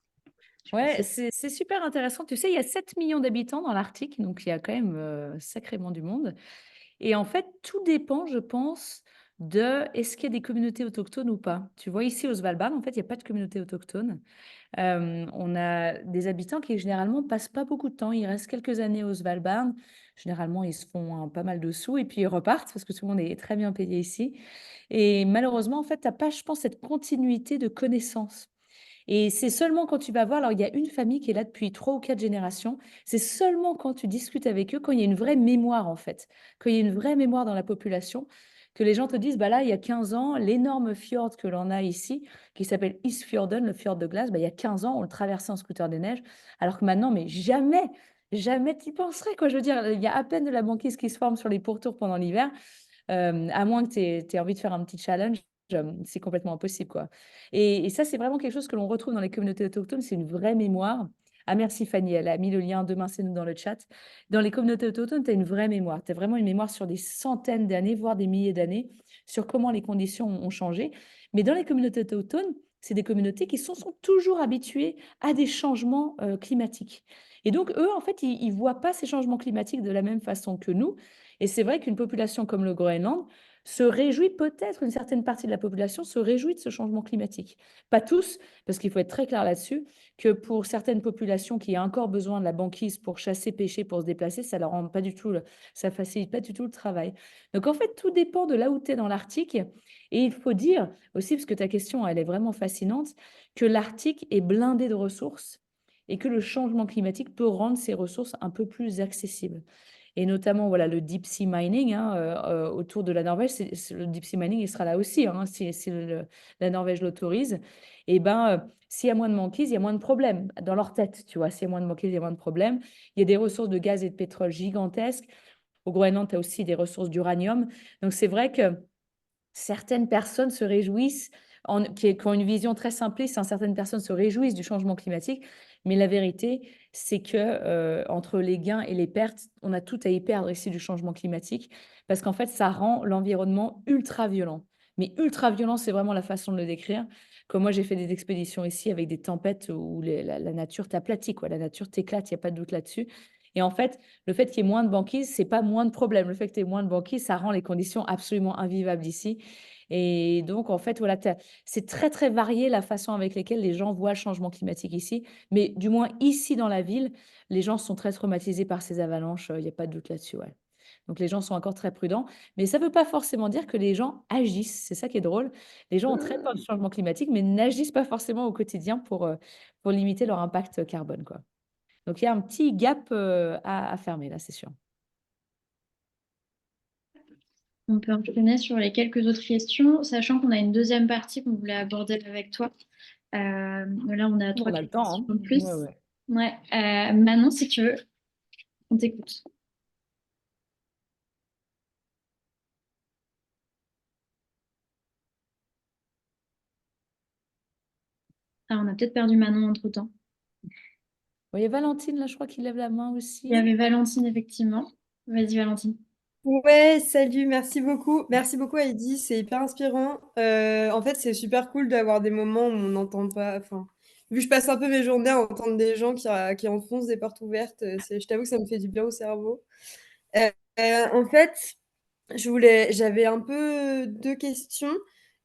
Je
Ouais,
pensais.
c'est super intéressant. Tu sais, il y a 7 millions d'habitants dans l'Arctique, donc il y a quand même sacrément du monde. Et en fait, tout dépend, je pense, de est-ce qu'il y a des communautés autochtones ou pas. Tu vois, ici au Svalbard, en fait, il n'y a pas de communauté autochtone. On a des habitants qui généralement passent pas beaucoup de temps. Ils restent quelques années au Svalbard. Généralement, ils se font pas mal de sous et puis ils repartent parce que tout le monde est très bien payé ici. Et malheureusement, en fait, tu n'as pas, je pense, cette continuité de connaissances. Et c'est seulement quand tu vas voir, alors il y a une famille qui est là depuis 3 ou 4 générations, c'est seulement quand tu discutes avec eux, quand il y a une vraie mémoire en fait, quand il y a une vraie mémoire dans la population, que les gens te disent, bah là, il y a 15 ans, l'énorme fjord que l'on a ici, qui s'appelle Isfjorden, le fjord de glace, bah, il y a 15 ans, on le traversait en scooter des neiges, alors que maintenant, mais jamais, jamais tu y penserais, quoi. Je veux dire, il y a à peine de la banquise qui se forme sur les pourtours pendant l'hiver, à moins que tu aies envie de faire un petit challenge, c'est complètement impossible, quoi. Et ça, c'est vraiment quelque chose que l'on retrouve dans les communautés autochtones, c'est une vraie mémoire. Ah, merci Fanny, elle a mis le lien Demain c'est nous dans le chat. Dans les communautés autochtones, tu as une vraie mémoire. Tu as vraiment une mémoire sur des centaines d'années, voire des milliers d'années, sur comment les conditions ont changé. Mais dans les communautés autochtones, c'est des communautés qui sont toujours habituées à des changements climatiques. Et donc, eux, en fait, ils ne voient pas ces changements climatiques de la même façon que nous. Et c'est vrai qu'une population comme le Groenland se réjouit, peut-être une certaine partie de la population se réjouit de ce changement climatique. Pas tous, parce qu'il faut être très clair là-dessus, que pour certaines populations qui ont encore besoin de la banquise pour chasser, pêcher, pour se déplacer, ça leur rend pas du tout, ça facilite pas du tout le travail. Donc en fait, tout dépend de là où tu es dans l'Arctique. Et il faut dire aussi, parce que ta question, elle est vraiment fascinante, que l'Arctique est blindé de ressources et que le changement climatique peut rendre ces ressources un peu plus accessibles. Et notamment, voilà, le deep sea mining hein, autour de la Norvège, le deep sea mining, il sera là aussi, hein, si la Norvège l'autorise. Et ben, s'il y a moins de banquise, il y a moins de problèmes dans leur tête, tu vois. S'il y a moins de banquise, il y a moins de problèmes. Il y a des ressources de gaz et de pétrole gigantesques. Au Groenland, tu as aussi des ressources d'uranium. Donc, c'est vrai que certaines personnes se réjouissent, qui ont une vision très simpliste, hein, certaines personnes se réjouissent du changement climatique, mais la vérité, c'est que entre les gains et les pertes, on a tout à y perdre ici du changement climatique, parce qu'en fait, ça rend l'environnement ultra violent. Mais ultra violent, c'est vraiment la façon de le décrire. Comme moi, j'ai fait des expéditions ici avec des tempêtes où la nature t'aplatit, quoi. La nature t'éclate, il n'y a pas de doute là-dessus. Et en fait, le fait qu'il y ait moins de banquise, c'est pas moins de problème. Le fait que tu aies moins de banquise, ça rend les conditions absolument invivables ici. Et donc, en fait, voilà, c'est très, très varié la façon avec laquelle les gens voient le changement climatique ici. Mais du moins, ici, dans la ville, les gens sont très traumatisés par ces avalanches. Il n'y a pas de doute là-dessus, ouais. Donc, les gens sont encore très prudents. Mais ça ne veut pas forcément dire que les gens agissent. C'est ça qui est drôle. Les gens ont très peur du changement climatique, mais n'agissent pas forcément au quotidien pour limiter leur impact carbone, quoi. Donc, il y a un petit gap à fermer, là, c'est sûr.
On peut enchaîner sur les quelques autres questions, sachant qu'on a une deuxième partie qu'on voulait aborder avec toi. Là, on a
On a le temps,
questions
hein.
de plus.
Ouais, ouais.
Ouais. Manon, si tu veux, on t'écoute. Ah, on a peut-être perdu Manon entre-temps.
Bon, il y a Valentine, là, je crois qu'il lève la main
Il y
aussi.
avait Valentine, effectivement. Vas-y, Valentine.
Ouais, salut, merci beaucoup. Merci beaucoup Heidi, c'est hyper inspirant. En fait, c'est super cool d'avoir des moments où on n'entend pas. Enfin, vu que je passe un peu mes journées à entendre des gens qui enfoncent des portes ouvertes, je t'avoue que ça me fait du bien au cerveau. Euh, en fait, j'avais un peu deux questions.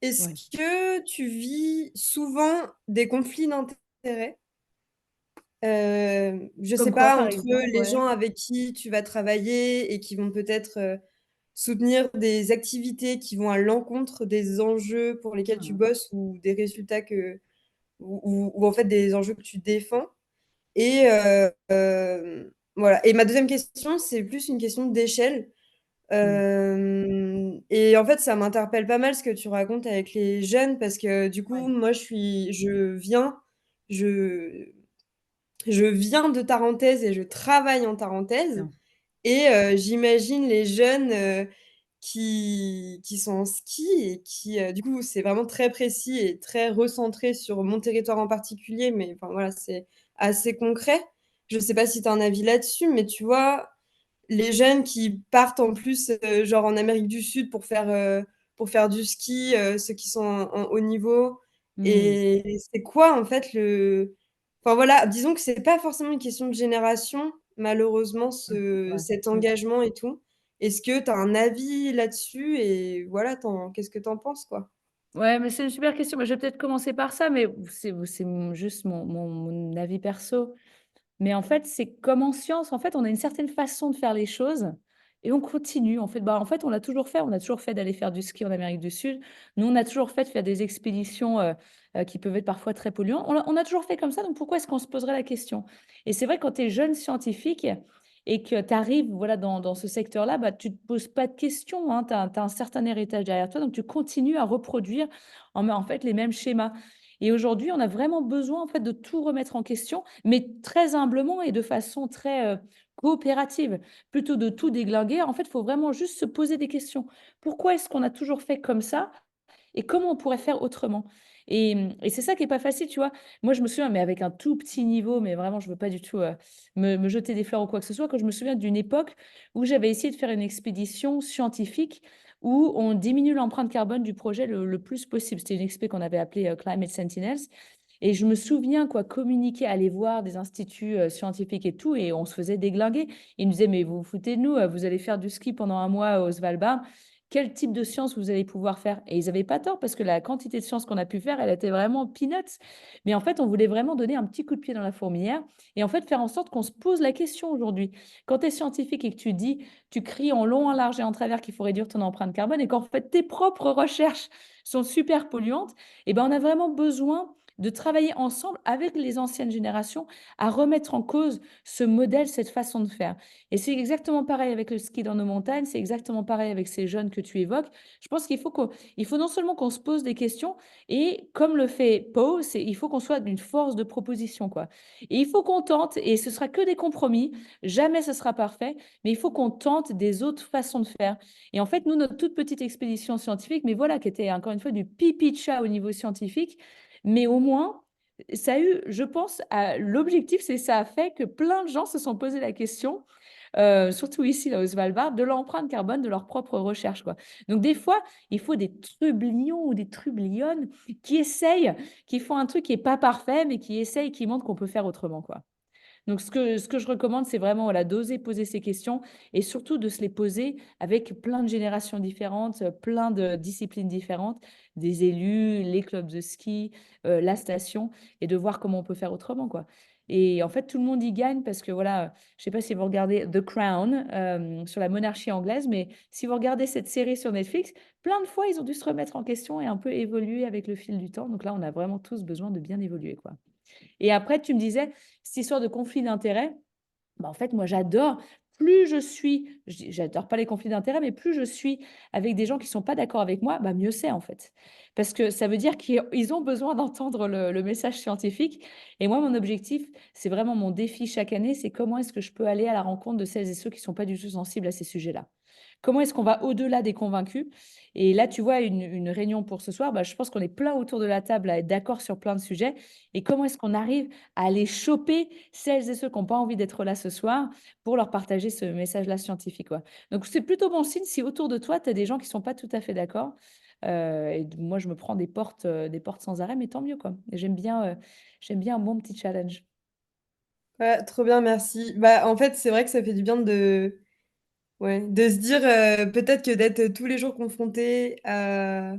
Est-ce
Ouais.
que tu vis souvent des conflits d'intérêts? Je
Comme
sais
quoi,
pas,
par
entre
exemple,
les
ouais.
gens avec qui tu vas travailler et qui vont peut-être soutenir des activités qui vont à l'encontre des enjeux pour lesquels tu
Ah.
bosses ou des résultats ou en fait des enjeux que tu défends. Et voilà. Et ma deuxième question, c'est plus une question d'échelle.
Mm.
Et en fait, ça m'interpelle pas mal ce que tu racontes avec les jeunes parce que du coup,
Ouais.
moi, je, je viens de Tarentaise et je travaille en Tarentaise.
Bien.
Et j'imagine les jeunes qui sont en ski et qui, du coup, c'est vraiment très précis et très recentré sur mon territoire en particulier, mais enfin voilà, c'est assez concret. Je sais pas si tu as un avis là-dessus, mais tu vois, les jeunes qui partent en plus, genre en Amérique du Sud pour faire du ski, ceux qui sont en haut niveau.
Mm.
Et c'est quoi en fait le... Enfin voilà, disons que c'est pas forcément une question de génération, malheureusement,
Mm. Ouais.
cet
Mm.
engagement et tout. Est-ce que tu as un avis là-dessus et voilà, qu'est-ce que tu en penses, quoi?
Ouais, mais c'est une super question. Bah, je vais peut-être commencer par ça, mais c'est juste mon avis perso. Mais en fait, c'est comme en science, en fait, on a une certaine façon de faire les choses et on continue. En fait, on l'a toujours fait. On a toujours fait d'aller faire du ski en Amérique du Sud. Nous, on a toujours fait de faire des expéditions qui peuvent être parfois très polluantes. On a toujours fait comme ça. Donc, pourquoi est-ce qu'on se poserait la question? Et c'est vrai, quand tu es jeune scientifique et que tu arrives voilà, dans ce secteur-là, bah, tu ne te poses pas de questions. Tu as, un certain héritage derrière toi. Donc, tu continues à reproduire en fait les mêmes schémas. Et aujourd'hui, on a vraiment besoin en fait de tout remettre en question, mais très humblement et de façon très coopérative, plutôt de tout déglinguer. En fait, il faut vraiment juste se poser des questions. Pourquoi est-ce qu'on a toujours fait comme ça et comment on pourrait faire autrement? Et c'est ça qui est pas facile, tu vois. Moi, je me souviens, mais avec un tout petit niveau, mais vraiment, je veux pas du tout me jeter des fleurs ou quoi que ce soit, quand je me souviens d'une époque où j'avais essayé de faire une expédition scientifique où on diminue l'empreinte carbone du projet le plus possible. C'était une expé qu'on avait appelée Climate Sentinels. Et je me souviens, quoi, communiquer, aller voir des instituts scientifiques et tout, et on se faisait déglinguer. Ils nous disaient, mais vous vous foutez de nous, vous allez faire du ski pendant un mois au Svalbard. Quel type de science vous allez pouvoir faire? Et ils n'avaient pas tort, parce que la quantité de science qu'on a pu faire, elle était vraiment peanuts. Mais en fait, on voulait vraiment donner un petit coup de pied dans la fourmilière et en fait faire en sorte qu'on se pose la question aujourd'hui. Quand tu es scientifique et que tu dis, tu cries en long, en large et en travers qu'il faut réduire ton empreinte carbone et qu'en fait tes propres recherches sont super polluantes, eh ben, on a vraiment besoin de travailler ensemble avec les anciennes générations à remettre en cause ce modèle, cette façon de faire. Et c'est exactement pareil avec le ski dans nos montagnes, c'est exactement pareil avec ces jeunes que tu évoques. Je pense qu'il faut non seulement qu'on se pose des questions, et comme le fait Poe, il faut qu'on soit d'une force de proposition, quoi. Et il faut qu'on tente, et ce sera que des compromis, jamais ce sera parfait, mais il faut qu'on tente des autres façons de faire. Et en fait, nous, notre toute petite expédition scientifique, mais voilà, qui était encore une fois du pipi de chat au niveau scientifique, mais au moins, ça a eu, je pense, l'objectif, c'est ça a fait que plein de gens se sont posé la question, surtout ici, là, au Svalbard, de l'empreinte carbone de leur propre recherche, quoi. Donc, des fois, il faut des trublions ou des trublionnes qui essayent, qui font un truc qui n'est pas parfait, mais qui essayent, qui montrent qu'on peut faire autrement, quoi. Donc, ce que je recommande, c'est vraiment voilà, d'oser poser ces questions et surtout de se les poser avec plein de générations différentes, plein de disciplines différentes, des élus, les clubs de ski, la station, et de voir comment on peut faire autrement, quoi. Et en fait, tout le monde y gagne parce que, voilà, je ne sais pas si vous regardez The Crown sur la monarchie anglaise, mais si vous regardez cette série sur Netflix, plein de fois, ils ont dû se remettre en question et un peu évoluer avec le fil du temps. Donc là, on a vraiment tous besoin de bien évoluer, quoi. Et après, tu me disais, cette histoire de conflit d'intérêts, bah, en fait, moi, j'adore. Plus je suis, j'adore pas les conflits d'intérêts, mais plus je suis avec des gens qui sont pas d'accord avec moi, bah, mieux c'est en fait. Parce que ça veut dire qu'ils ont besoin d'entendre le message scientifique. Et moi, mon objectif, c'est vraiment mon défi chaque année, c'est comment est-ce que je peux aller à la rencontre de celles et ceux qui sont pas du tout sensibles à ces sujets-là. Comment est-ce qu'on va au-delà des convaincus? Et là, tu vois, une réunion pour ce soir, bah, je pense qu'on est plein autour de la table à être d'accord sur plein de sujets. Et comment est-ce qu'on arrive à aller choper celles et ceux qui n'ont pas envie d'être là ce soir pour leur partager ce message-là scientifique, quoi. Donc, c'est plutôt bon signe si autour de toi, tu as des gens qui ne sont pas tout à fait d'accord. Moi, je me prends des portes sans arrêt, mais tant mieux, quoi. Et j'aime bien un bon petit challenge.
Ouais, trop bien, merci. Bah, en fait, c'est vrai que ça fait du bien ouais, de se dire peut-être que d'être tous les jours confronté à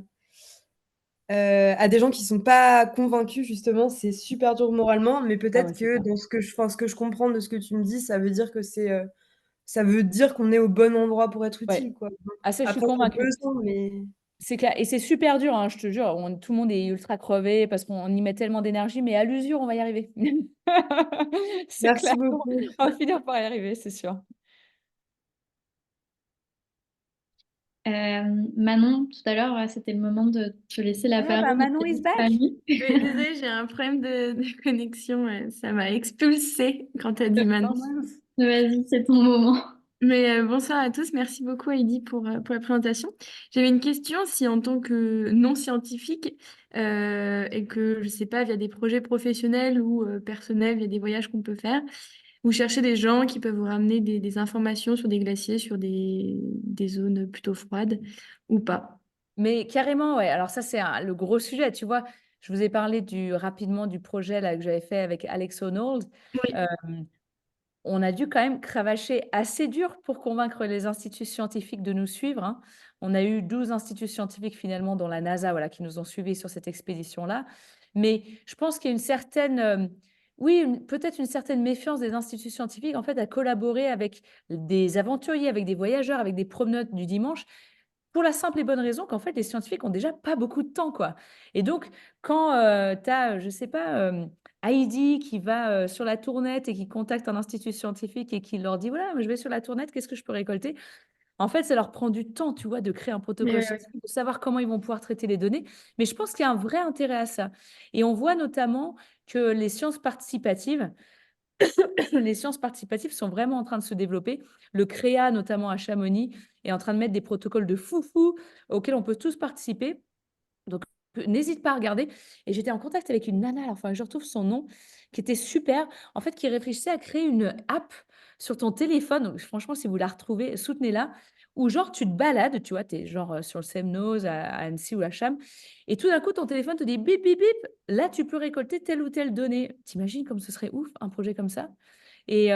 des gens qui sont pas convaincus, justement, c'est super dur moralement, mais
Ah ouais,
peut-être
c'est
que
ça.
dans ce que je comprends de ce que tu me dis, ça veut dire que ça veut dire qu'on est au bon endroit pour être
Ouais.
utile, quoi.
Ah, ça, je suis
Après, on peut
convaincue.
le mais
C'est clair. Et c'est super dur, hein, je te jure. Tout le monde est ultra crevé parce qu'on y met tellement d'énergie, mais à l'usure, on va y arriver. C'est clair.
merci beaucoup.
On va finir par y arriver, c'est sûr.
Manon, tout à l'heure, c'était le moment de te laisser la
Ah, bah,
parole et
Manon
de
is
dire
back.
salut.
Oui, désolée, j'ai un problème de connexion. Ça m'a expulsée quand tu as dit
Oh,
Manon.
mince.
Vas-y, c'est ton moment.
Mais bonsoir à tous. Merci beaucoup, Heidi, pour la présentation. J'avais une question, si en tant que non-scientifique et que, je sais pas, via des projets professionnels ou personnels, via des voyages qu'on peut faire, vous cherchez des gens qui peuvent vous ramener des informations sur des glaciers, sur des zones plutôt froides ou pas.
Mais carrément, ouais. Alors ça, c'est le gros sujet. Tu vois, je vous ai parlé rapidement du projet là, que j'avais fait avec Alex Honnold.
Oui.
Euh, on a dû quand même cravacher assez dur pour convaincre les instituts scientifiques de nous suivre, hein. On a eu 12 instituts scientifiques finalement, dont la NASA, voilà, qui nous ont suivis sur cette expédition-là. Mais je pense qu'il y a une certaine, oui, peut-être une certaine méfiance des instituts scientifiques en fait à collaborer avec des aventuriers, avec des voyageurs, avec des promeneurs du dimanche. Pour la simple et bonne raison qu'en fait, les scientifiques ont déjà pas beaucoup de temps, quoi. Et donc, quand tu as, je sais pas, Heidi qui va sur la tournette et qui contacte un institut scientifique et qui leur dit, voilà, je vais sur la tournette, qu'est-ce que je peux récolter? En fait, ça leur prend du temps, tu vois, de créer un
Mais
protocole scientifique, de savoir comment ils vont pouvoir traiter les données. Mais je pense qu'il y a un vrai intérêt à ça. Et on voit notamment que les sciences participatives sont vraiment en train de se développer. Le CREA, notamment à Chamonix, est en train de mettre des protocoles de foufou auxquels on peut tous participer. Donc, n'hésite pas à regarder. Et j'étais en contact avec une nana, alors, enfin, je retrouve son nom, qui était super, en fait, qui réfléchissait à créer une app sur ton téléphone. Donc, franchement, si vous la retrouvez, soutenez-la, où genre tu te balades, tu vois, tu es genre sur le Semnoz à Annecy ou à Cham, et tout d'un coup ton téléphone te dit bip bip bip, là tu peux récolter telle ou telle donnée. T'imagines comme ce serait ouf un projet comme ça? Et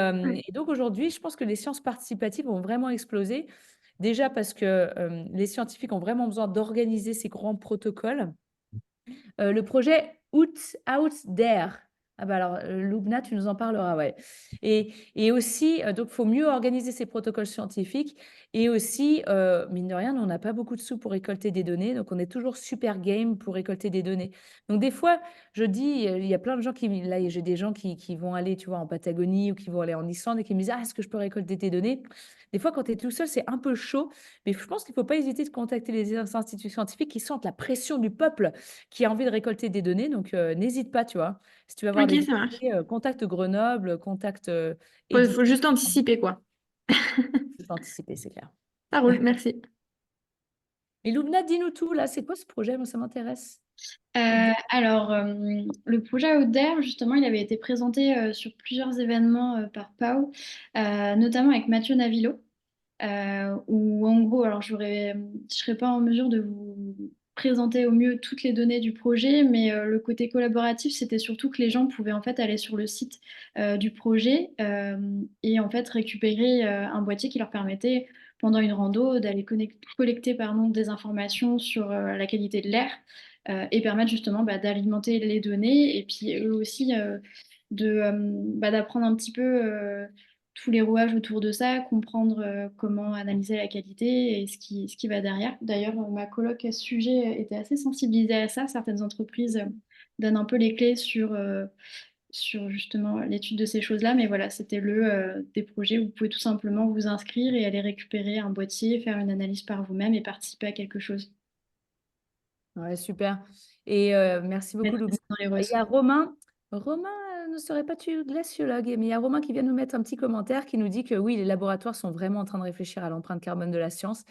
donc aujourd'hui, je pense que les sciences participatives ont vraiment explosé. Déjà parce que les scientifiques ont vraiment besoin d'organiser ces grands protocoles. Le projet Out There. Ah bah alors, Loubna, tu nous en parleras, ouais. Et aussi, donc, il faut mieux organiser ces protocoles scientifiques. Et aussi, mine de rien, nous, on n'a pas beaucoup de sous pour récolter des données. Donc, on est toujours super game pour récolter des données. Donc, des fois, je dis, il y a plein de gens qui, là, j'ai des gens qui vont aller, tu vois, en Patagonie ou qui vont aller en Islande et qui me disent, ah, est-ce que je peux récolter tes données? Des fois, quand tu es tout seul, c'est un peu chaud. Mais je pense qu'il ne faut pas hésiter de contacter les instituts scientifiques qui sentent la pression du peuple qui a envie de récolter des données. Donc, n'hésite pas, tu vois. Si tu veux avoir
Ok,
des
ça marche.
idées, contacte Grenoble, contacte
Faut,
Edith.
faut juste anticiper, quoi.
Faut anticiper, c'est clair.
Ça roule, merci.
Et Loubna, dis-nous tout, là, c'est quoi ce projet? Moi, ça m'intéresse.
Le projet Outer, justement, il avait été présenté sur plusieurs événements par Pau, notamment avec Mathieu Navillo, où en gros, alors je serais pas en mesure de vous présenter au mieux toutes les données du projet, mais le côté collaboratif, c'était surtout que les gens pouvaient en fait aller sur le site du projet et en fait récupérer un boîtier qui leur permettait pendant une rando d'aller collecter pardon, des informations sur la qualité de l'air et permettre justement d'alimenter les données et puis eux aussi d'apprendre un petit peu tous les rouages autour de ça, comprendre comment analyser la qualité et ce qui va derrière. D'ailleurs, ma coloc à ce sujet était assez sensibilisée à ça. Certaines entreprises donnent un peu les clés sur justement l'étude de ces choses-là, mais voilà, c'était des projets où vous pouvez tout simplement vous inscrire et aller récupérer un boîtier, faire une analyse par vous-même et participer à quelque chose.
Ouais, super. Et merci beaucoup,
Mettre
Loubna.
ça dans les
Il y a
ressources.
Romain. Romain ne serait pas tu glaciologue, mais il y a Romain qui vient nous mettre un petit commentaire qui nous dit que oui, les laboratoires sont vraiment en train de réfléchir à l'empreinte carbone de la science.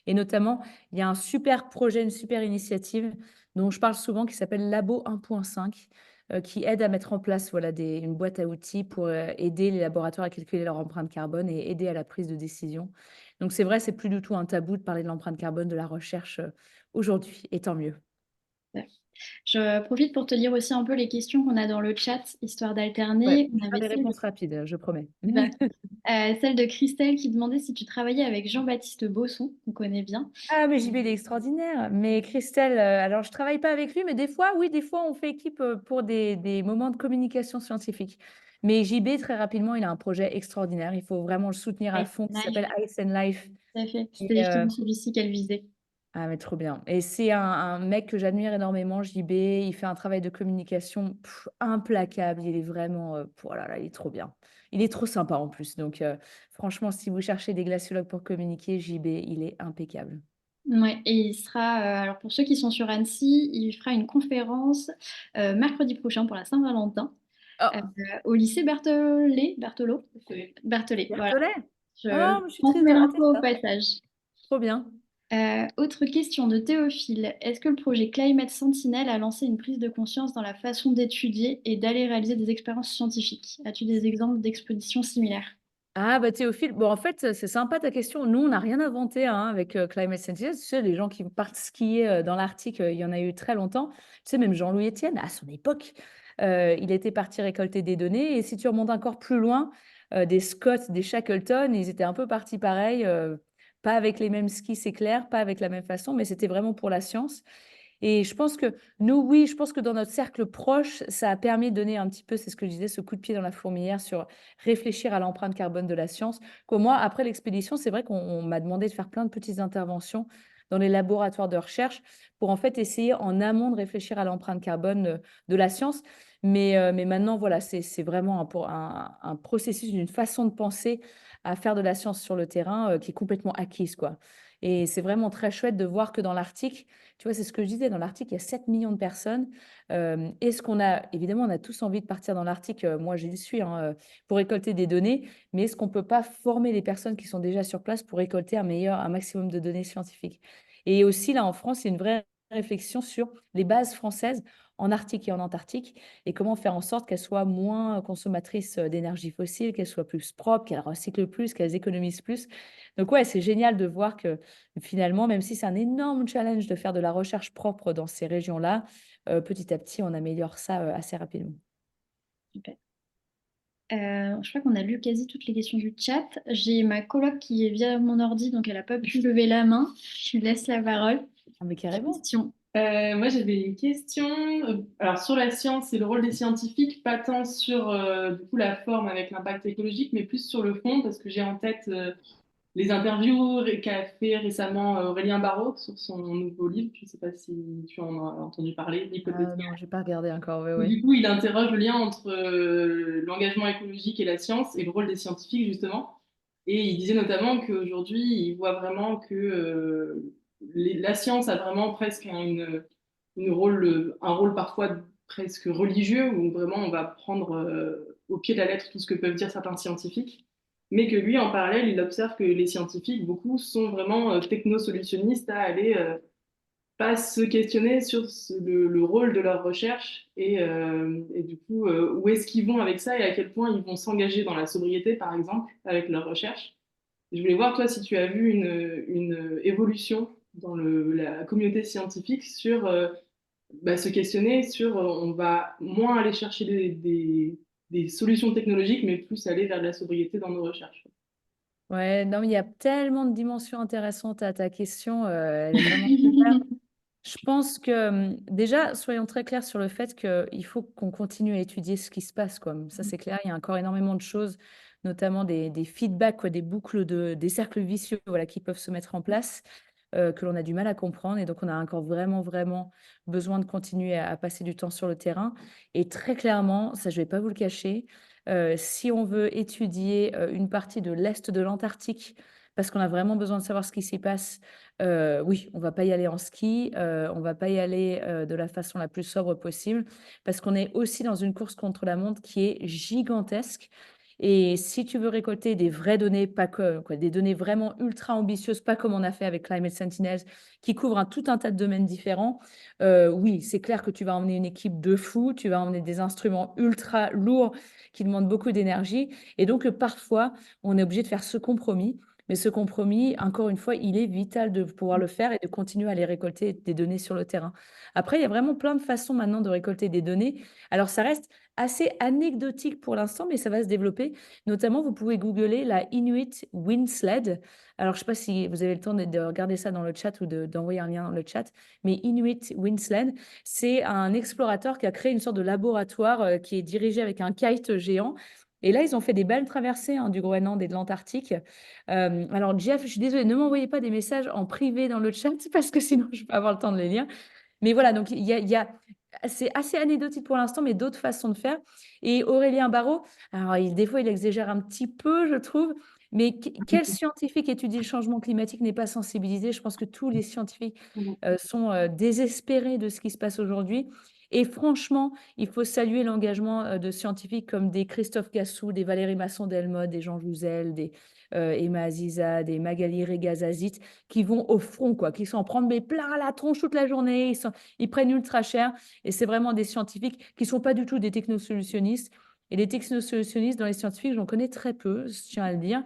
Et notamment, il y a un super projet, une super initiative dont je parle souvent qui s'appelle Labo 1.5, qui aide à mettre en place voilà, une boîte à outils pour aider les laboratoires à calculer leur empreinte carbone et aider à la prise de décision. Donc c'est vrai, c'est plus du tout un tabou de parler de l'empreinte carbone de la recherche aujourd'hui, et tant mieux.
Je profite pour te lire aussi un peu les questions qu'on a dans le chat, histoire
Ouais,
d'alterner. On
je ferai
avait
des
celle
réponses rapides, je promets.
celle de Christelle qui demandait si tu travaillais avec Jean-Baptiste Bosson, qu'on connaît bien.
Ah, mais JB, il est extraordinaire. Mais Christelle, alors je travaille pas avec lui, mais des fois, oui, des fois, on fait équipe pour des moments de communication scientifique. Mais JB, très rapidement, il a un projet extraordinaire. Il faut vraiment le soutenir à
Ice
fond, qui
and Life,
s'appelle Ice and Life.
tout à fait.
Et,
C'était justement celui-ci qu'elle visait.
ah, mais trop bien. Et c'est un mec que j'admire énormément, JB. Il fait un travail de communication implacable. Il est vraiment, oh là là, il est trop bien. Il est trop sympa en plus. Donc, franchement, si vous cherchez des glaciologues pour communiquer, JB, il est impeccable.
Ouais, et il sera, alors pour ceux qui sont sur Annecy, il fera une conférence mercredi prochain pour la Saint-Valentin euh,
Oh,
au lycée Berthollet, voilà.
Berthollet.
Je
Oh, je suis triste de
transmets
rater
l'info au
ça.
passage.
Trop bien.
Autre question de Théophile. Est-ce que le projet Climate Sentinel a lancé une prise de conscience dans la façon d'étudier et d'aller réaliser des expériences scientifiques? As-tu des exemples d'expositions similaires?
Ah, bah Théophile, bon, en fait, c'est sympa ta question. Nous, on n'a rien inventé hein, avec Climate Sentinel. Tu sais, les gens qui partent skier dans l'Arctique, il y en a eu très longtemps. Tu sais, même Jean-Louis Etienne, à son époque, il était parti récolter des données. Et si tu remontes encore plus loin, des Scott, des Shackleton, ils étaient un peu partis pareil. Pas avec les mêmes skis, c'est clair, pas avec la même façon, mais c'était vraiment pour la science. Et je pense que nous, oui, je pense que dans notre cercle proche, ça a permis de donner un petit peu, c'est ce que je disais, ce coup de pied dans la fourmilière sur réfléchir à l'empreinte carbone de la science. Qu'au moins, après l'expédition, c'est vrai qu'on m'a demandé de faire plein de petites interventions dans les laboratoires de recherche pour en fait essayer en amont de réfléchir à l'empreinte carbone de la science. Mais maintenant, voilà, c'est vraiment un processus, une façon de penser à faire de la science sur le terrain qui est complètement acquise, quoi. Et c'est vraiment très chouette de voir que dans l'Arctique, tu vois, c'est ce que je disais, dans l'Arctique, il y a 7 millions de personnes. Est-ce qu'on a, évidemment, on a tous envie de partir dans l'Arctique, moi j'y suis, hein, pour récolter des données, mais est-ce qu'on ne peut pas former les personnes qui sont déjà sur place pour récolter un maximum de données scientifiques? Et aussi, là, en France, il y a une vraie réflexion sur les bases françaises en Arctique et en Antarctique, et comment faire en sorte qu'elles soient moins consommatrices d'énergie fossile, qu'elles soient plus propres, qu'elles recyclent plus, qu'elles économisent plus. Donc ouais, c'est génial de voir que finalement, même si c'est un énorme challenge de faire de la recherche propre dans ces régions-là, petit à petit, on améliore ça assez rapidement.
Super. Je crois qu'on a lu quasi toutes les questions du chat. J'ai ma coloc qui est via mon ordi, donc elle n'a pas pu lever la main. Je lui laisse la parole.
Ah, mais carrément.
Question.
Moi, j'avais une question. Alors, sur la science et le rôle des scientifiques, pas tant sur du coup, la forme avec l'impact écologique, mais plus sur le fond, parce que j'ai en tête les interviews qu'a fait récemment Aurélien Barraud sur son nouveau livre. Je ne sais pas si tu en as entendu parler, l'hypothèse.
Non, je n'ai pas regardé encore. Ouais,
Et
ouais.
du coup, il interroge le lien entre l'engagement écologique et la science et le rôle des scientifiques, justement. Et il disait notamment qu'aujourd'hui, il voit vraiment que la science a vraiment presque un rôle parfois presque religieux, où vraiment on va prendre au pied de la lettre tout ce que peuvent dire certains scientifiques. Mais que lui, en parallèle, il observe que les scientifiques, beaucoup, sont vraiment technosolutionnistes à aller pas se questionner sur le rôle de leur recherche et du coup, où est-ce qu'ils vont avec ça et à quel point ils vont s'engager dans la sobriété, par exemple, avec leur recherche. Je voulais voir, toi, si tu as vu une évolution dans la communauté scientifique sur se questionner sur on va moins aller chercher des solutions technologiques, mais plus aller vers de la sobriété dans nos recherches.
Ouais, non, mais il y a tellement de dimensions intéressantes à ta question. Elle est vraiment super. Je pense que déjà, soyons très clairs sur le fait qu'il faut qu'on continue à étudier ce qui se passe, quoi. Ça, c'est clair. Il y a encore énormément de choses, notamment des feedbacks, quoi, des boucles des cercles vicieux, voilà, qui peuvent se mettre en place, que l'on a du mal à comprendre. Et donc, on a encore vraiment, vraiment besoin de continuer à passer du temps sur le terrain. Et très clairement, ça, je ne vais pas vous le cacher, si on veut étudier une partie de l'Est de l'Antarctique, parce qu'on a vraiment besoin de savoir ce qui s'y passe, oui, on va pas y aller en ski, on va pas y aller de la façon la plus sobre possible, parce qu'on est aussi dans une course contre la montre qui est gigantesque. Et si tu veux récolter des vraies données, pas que, quoi, des données vraiment ultra ambitieuses, pas comme on a fait avec Climate Sentinels, qui couvrent tout un tas de domaines différents, oui, c'est clair que tu vas emmener une équipe de fous, tu vas emmener des instruments ultra lourds qui demandent beaucoup d'énergie. Et donc, parfois, on est obligé de faire ce compromis. Mais ce compromis, encore une fois, il est vital de pouvoir le faire et de continuer à aller récolter des données sur le terrain. Après, il y a vraiment plein de façons maintenant de récolter des données. Alors, ça reste assez anecdotique pour l'instant, mais ça va se développer. Notamment, vous pouvez googler la Inuit Wind Sled. Alors, je ne sais pas si vous avez le temps de regarder ça dans le chat ou d'envoyer un lien dans le chat, mais Inuit Wind Sled, c'est un explorateur qui a créé une sorte de laboratoire qui est dirigé avec un kite géant. Et là, ils ont fait des belles traversées du Groenland et de l'Antarctique. Alors, Jeff, je suis désolée, ne m'envoyez pas des messages en privé dans le chat parce que sinon, je ne vais pas avoir le temps de les lire. Mais voilà, donc c'est assez anecdotique pour l'instant, mais d'autres façons de faire. Et Aurélien Barraud, alors des fois, il exagère un petit peu, je trouve. Mais quel scientifique étudie le changement climatique n'est pas sensibilisé? Je pense que tous les scientifiques sont désespérés de ce qui se passe aujourd'hui. Et franchement, il faut saluer l'engagement de scientifiques comme des Christophe Gassou, des Valérie Masson-Delmotte, des Jean Jouzel, des Emma Aziza, des Magali Regazazit, qui vont au front, quoi, qui sont en prendre mais plein la tronche toute la journée, ils prennent ultra cher. Et c'est vraiment des scientifiques qui ne sont pas du tout des technosolutionnistes. Et les technosolutionnistes, dans les scientifiques, j'en connais très peu, je tiens à le dire.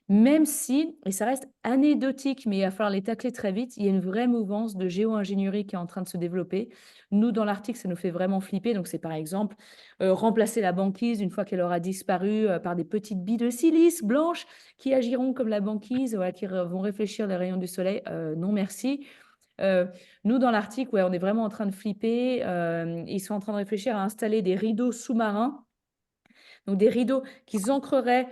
Même si, et ça reste anecdotique, mais il va falloir les tacler très vite, il y a une vraie mouvance de géo-ingénierie qui est en train de se développer. Nous, dans l'Arctique, ça nous fait vraiment flipper. Donc, c'est par exemple remplacer la banquise une fois qu'elle aura disparu par des petites billes de silice blanches qui agiront comme la banquise, voilà, qui vont réfléchir les rayons du soleil. Non, merci. Nous, dans l'Arctique, ouais, on est vraiment en train de flipper. Ils sont en train de réfléchir à installer des rideaux sous-marins. Donc, des rideaux qui s'ancreraient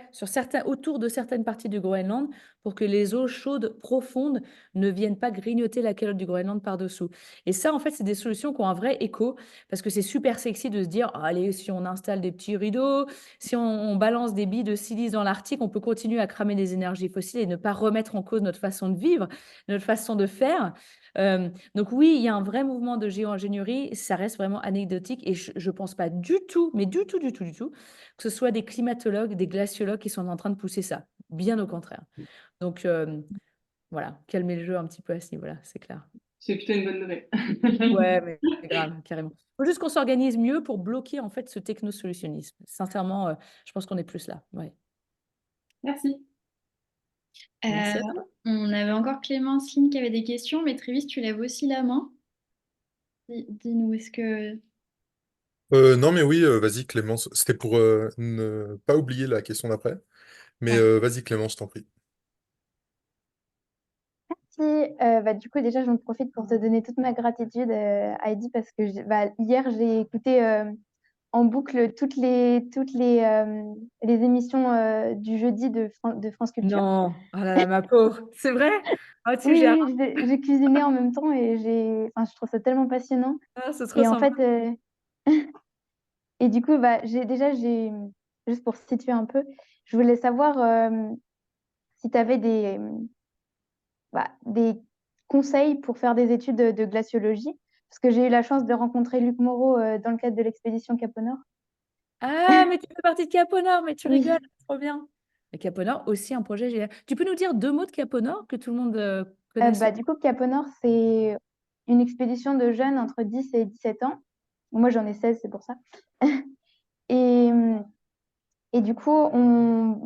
autour de certaines parties du Groenland pour que les eaux chaudes profondes ne viennent pas grignoter la calotte du Groenland par-dessous. Et ça, en fait, c'est des solutions qui ont un vrai écho parce que c'est super sexy de se dire, oh, allez, si on installe des petits rideaux, si on balance des billes de silice dans l'Arctique, on peut continuer à cramer des énergies fossiles et ne pas remettre en cause notre façon de vivre, notre façon de faire. Donc oui, il y a un vrai mouvement de géo-ingénierie, ça reste vraiment anecdotique et je ne pense pas du tout, mais du tout, que ce soit des climatologues, des glaciologues qui sont en train de pousser ça. Bien au contraire. Donc voilà, calmer le jeu un petit peu à ce niveau-là, c'est clair.
C'est plutôt une bonne nouvelle.
Ouais, mais grave, carrément. Il faut juste qu'on s'organise mieux pour bloquer en fait ce technosolutionnisme. Sincèrement, je pense qu'on est plus là. Ouais.
Merci.
Merci
Euh,
à toi.
on avait encore Clémentine qui avait des questions, mais Trévis, tu lèves aussi la main. Dis-nous, est-ce que...
Non, mais oui, vas-y, Clémence. C'était pour ne pas oublier la question d'après. Mais
Ah,
vas-y, Clémence, je t'en prie.
Si, du coup, déjà, j'en profite pour te donner toute ma gratitude, Heidi, parce que hier, j'ai écouté en boucle les émissions du jeudi de France Culture.
Non, oh là là, ma pauvre. C'est vrai? Ah, tu sais,
Oui, oui, j'ai cuisiné en même temps et je trouve ça tellement passionnant.
c'est trop
Et en
sympa.
fait, et du coup, juste pour situer un peu, je voulais savoir si tu avais des conseils pour faire des études de glaciologie, parce que j'ai eu la chance de rencontrer Luc Moreau dans le cadre de l'expédition Cap au Nord.
Ah, mais tu fais partie de Cap au Nord, mais tu rigoles,
Oui.
trop bien. Et Cap au Nord, aussi un projet génial. Tu peux nous dire 2 mots de Cap au Nord que tout le monde connaisse?
Du coup, Cap au Nord, c'est une expédition de jeunes entre 10 et 17 ans. Moi, j'en ai 16, c'est pour ça. Et, et du coup,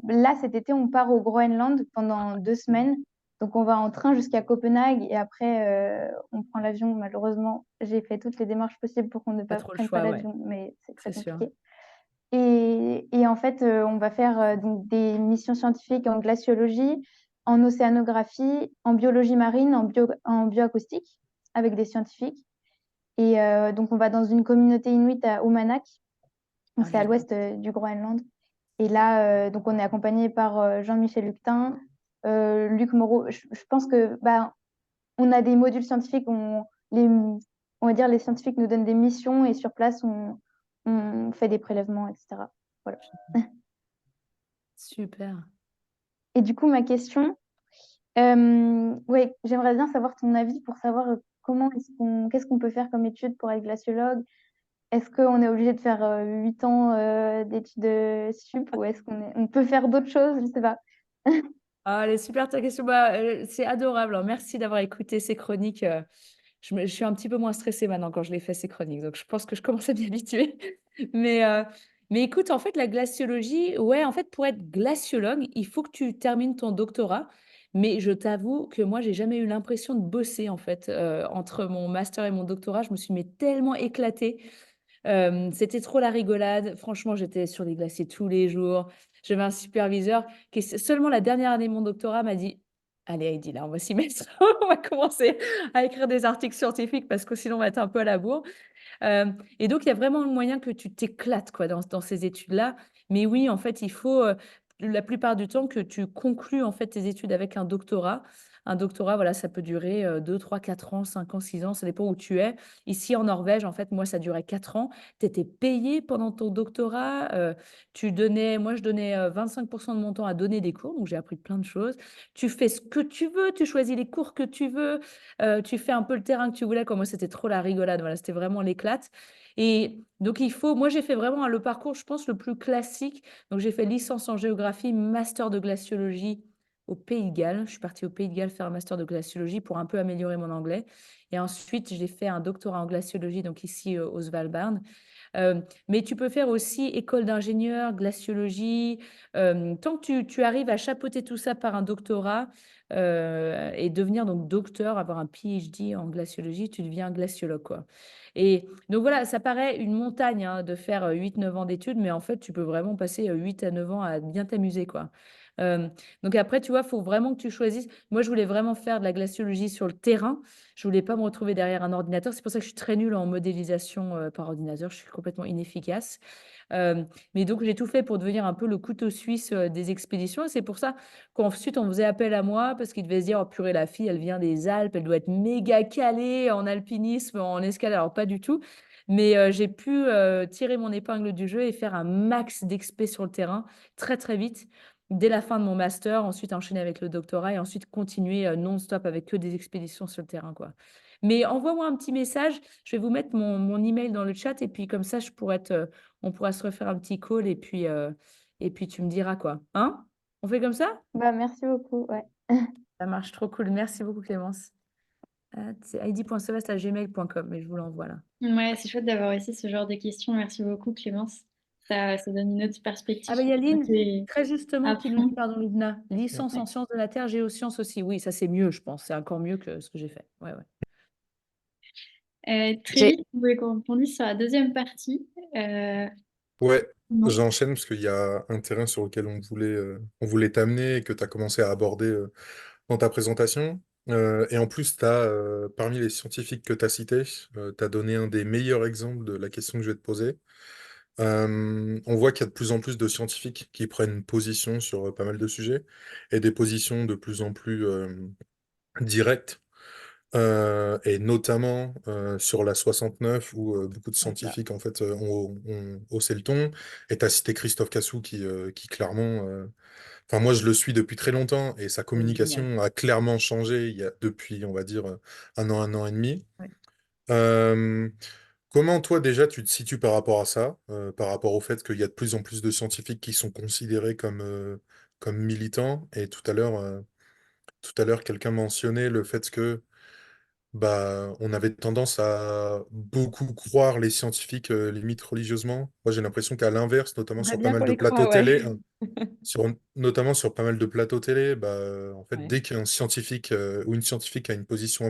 là, cet été, on part au Groenland pendant 2 semaines. Donc, on va en train jusqu'à Copenhague et après, on prend l'avion. Malheureusement, j'ai fait toutes les démarches possibles pour qu'on ne
Pas trop le
prenne pas
choix, ouais,
l'avion, mais c'est très
c'est sûr.
compliqué. Et en fait, on va faire donc des missions scientifiques en glaciologie, en océanographie, en biologie marine, en bioacoustique, avec des scientifiques. Et donc, on va dans une communauté inuite à Umanak, donc
Ah,
c'est à
génial.
l'ouest du Groenland. Et là, donc on est accompagné par Jean-Michel Huctin, Luc Moreau. Je pense que on a des modules scientifiques, on va dire les scientifiques nous donnent des missions et sur place, on fait des prélèvements, etc. Voilà.
Super.
Et du coup, ma question, ouais, j'aimerais bien savoir ton avis pour savoir qu'est-ce qu'on peut faire comme étude pour être glaciologue. Est-ce qu'on est obligé de faire 8 ans d'études sup ou est-ce on peut faire d'autres choses? Je ne sais pas.
Ah, elle est super ta question. C'est adorable, hein. Merci d'avoir écouté ces chroniques. Je suis un petit peu moins stressée maintenant quand je les fais, ces chroniques. Donc, je pense que je commence à m'y habituer. Mais, euh, mais écoute, en fait, la glaciologie, ouais, en fait, pour être glaciologue, il faut que tu termines ton doctorat. Mais je t'avoue que moi, j'ai jamais eu l'impression de bosser, en fait. Entre mon master et mon doctorat, je me suis mais tellement éclatée. C'était trop la rigolade. Franchement, j'étais sur les glaciers tous les jours. J'avais un superviseur qui, seulement la dernière année de mon doctorat, m'a dit: «Allez Heidi, là, on va s'y mettre. On va commencer à écrire des articles scientifiques parce que sinon on va être un peu à la bourre». Et donc il y a vraiment le moyen que tu t'éclates quoi dans ces études-là. Mais oui, en fait, il faut, la plupart du temps que tu conclues en fait tes études avec un doctorat. Un doctorat, voilà, ça peut durer, 2, 3, 4 ans, 5 ans, 6 ans, ça dépend où tu es. Ici en Norvège, en fait, moi, ça durait 4 ans. Tu étais payé pendant ton doctorat, moi je donnais, 25 de mon temps à donner des cours, donc j'ai appris plein de choses. Tu fais ce que tu veux, tu choisis les cours que tu veux, tu fais un peu le terrain que tu voulais. Comme moi, c'était trop la rigolade, voilà, c'était vraiment l'éclate. Et donc moi j'ai fait vraiment le parcours, je pense, le plus classique. Donc j'ai fait licence en géographie, master de glaciologie au Pays de Galles. Je suis partie au Pays de Galles faire un master de glaciologie pour un peu améliorer mon anglais. Et ensuite, j'ai fait un doctorat en glaciologie, donc ici au Svalbard. Mais tu peux faire aussi école d'ingénieur, glaciologie. Tant que tu arrives à chapeauter tout ça par un doctorat et devenir donc docteur, avoir un PhD en glaciologie, tu deviens glaciologue, quoi. Et donc voilà, ça paraît une montagne hein, de faire 8-9 ans d'études, mais en fait, tu peux vraiment passer 8 à 9 ans à bien t'amuser, quoi. Euh, donc après, tu vois, il faut vraiment que tu choisisses. Moi, je voulais vraiment faire de la glaciologie sur le terrain. Je voulais pas me retrouver derrière un ordinateur. C'est pour ça que je suis très nulle en modélisation par ordinateur. Je suis complètement inefficace. Euh, mais donc, j'ai tout fait pour devenir un peu le couteau suisse des expéditions. Et c'est pour ça qu'ensuite, on faisait appel à moi parce qu'ils devaient se dire, oh purée, la fille, elle vient des Alpes, elle doit être méga calée en alpinisme, en escalade. Alors, pas du tout. Mais j'ai pu tirer mon épingle du jeu et faire un max d'expé sur le terrain très, très vite dès la fin de mon master, ensuite enchaîner avec le doctorat et ensuite continuer non-stop avec que des expéditions sur le terrain, quoi. Mais envoie-moi un petit message, je vais vous mettre mon email dans le chat et puis comme ça, on pourra se refaire un petit call et puis tu me diras quoi. Hein? On fait comme ça?
Merci beaucoup. Ouais.
Ça marche trop cool. Merci beaucoup, Clémence. C'est heidi.sevest@gmail.com, mais je vous l'envoie là.
Ouais, c'est chouette d'avoir aussi ce genre de questions. Merci beaucoup, Clémence. Ça donne une autre perspective
Ah ben, il y a
sur
Lynn,
noter
très justement,
à
qui nous dit,
fond.
pardon, Loubna, licence
Ouais.
en sciences de la Terre, géosciences aussi. Oui, ça c'est mieux, je pense. C'est encore mieux que ce que j'ai fait. Ouais, ouais.
Très
J'ai
vite, vous voulez qu'on rebondisse sur la deuxième partie.
Ouais,
Non.
j'enchaîne parce qu'il y a un terrain sur lequel on voulait t'amener et que tu as commencé à aborder dans ta présentation. Et en plus, parmi les scientifiques que tu as cités, tu as donné un des meilleurs exemples de la question que je vais te poser. On voit qu'il y a de plus en plus de scientifiques qui prennent position sur pas mal de sujets et des positions de plus en plus directes. Et notamment sur la 69 où beaucoup de
C'est ça.
scientifiques en fait ont haussé le ton. Et tu as cité Christophe Cassou qui clairement, enfin moi je le suis depuis très longtemps et sa
C'est génial.
communication a clairement changé depuis on va dire un an et demi.
Ouais.
Euh, Comment toi déjà tu te situes par rapport à ça, par rapport au fait qu'il y a de plus en plus de scientifiques qui sont considérés comme militants. Et tout à l'heure quelqu'un mentionnait le fait que bah, on avait tendance à beaucoup croire les scientifiques, limite religieusement. Moi, j'ai l'impression qu'à l'inverse, notamment
J'aimerais
sur pas
bien
mal
qu'on
de
les
plateaux
croie, ouais.
télé, notamment sur pas mal de plateaux télé, bah, en fait,
Ouais.
dès qu'un scientifique ou une scientifique a une position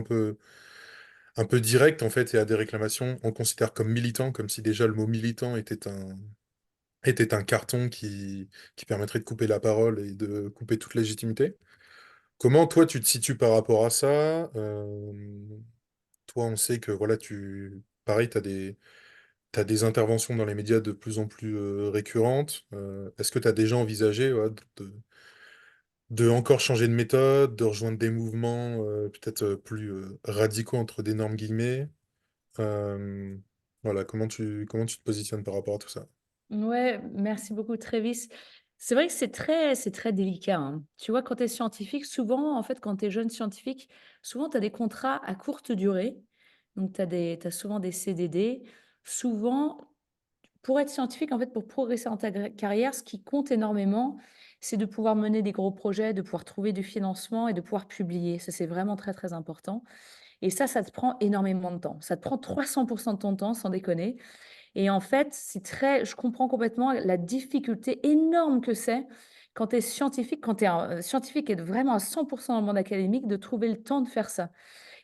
un peu directe, en fait, et a des réclamations, on le considère comme militant, comme si déjà le mot militant était un carton qui permettrait de couper la parole et de couper toute légitimité. Comment toi, tu te situes par rapport à ça? Toi, on sait que voilà, pareil, t'as des interventions dans les médias de plus en plus récurrentes. Est-ce que tu as déjà envisagé ouais, de encore changer de méthode, de rejoindre des mouvements peut-être plus radicaux entre d'énormes guillemets? Euh, voilà, comment tu te positionnes par rapport à tout ça?
Ouais, merci beaucoup, Trévis. C'est vrai que c'est très délicat, hein. Tu vois, quand tu es scientifique, souvent, en fait, quand tu es jeune scientifique, souvent, tu as des contrats à courte durée. Donc, t'as souvent des CDD. Souvent, pour être scientifique, en fait, pour progresser dans ta carrière, ce qui compte énormément, c'est de pouvoir mener des gros projets, de pouvoir trouver du financement et de pouvoir publier. Ça, c'est vraiment très, très important. Et ça te prend énormément de temps. Ça te prend 300% de ton temps, sans déconner. Et en fait, je comprends complètement la difficulté énorme que c'est quand tu es scientifique, quand tu es un scientifique et vraiment à 100% dans le monde académique, de trouver le temps de faire ça.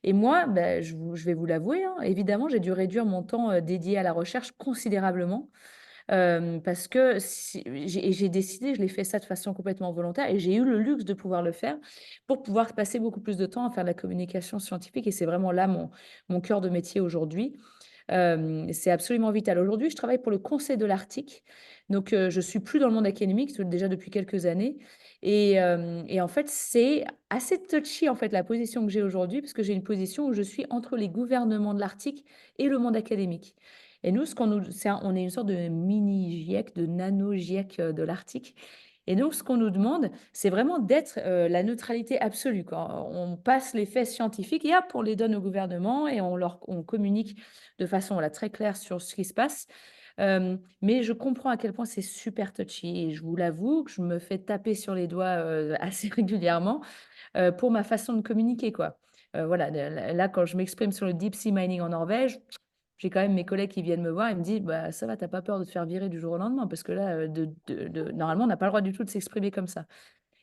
Et moi, ben, je vais vous l'avouer, hein, évidemment, j'ai dû réduire mon temps dédié à la recherche considérablement. Parce que j'ai décidé, je l'ai fait ça de façon complètement volontaire et j'ai eu le luxe de pouvoir le faire pour pouvoir passer beaucoup plus de temps à faire de la communication scientifique. Et c'est vraiment là mon cœur de métier aujourd'hui. C'est absolument vital. Aujourd'hui, je travaille pour le Conseil de l'Arctique. Donc, je suis plus dans le monde académique, déjà depuis quelques années. Et en fait, c'est assez touchy, en fait, la position que j'ai aujourd'hui, parce que j'ai une position où je suis entre les gouvernements de l'Arctique et le monde académique. Et nous, on est une sorte de mini GIEC, de nano GIEC de l'Arctique. Et donc, ce qu'on nous demande, c'est vraiment d'être la neutralité absolue, quoi. On passe les faits scientifiques et hop, on les donne au gouvernement et on communique de façon voilà, très claire sur ce qui se passe. Mais je comprends à quel point c'est super touchy et je vous l'avoue que je me fais taper sur les doigts assez régulièrement pour ma façon de communiquer, quoi. Voilà, là, quand je m'exprime sur le deep sea mining en Norvège, j'ai quand même mes collègues qui viennent me voir et me disent bah, ça va, t'as pas peur de te faire virer du jour au lendemain parce que là, normalement, on n'a pas le droit du tout de s'exprimer comme ça.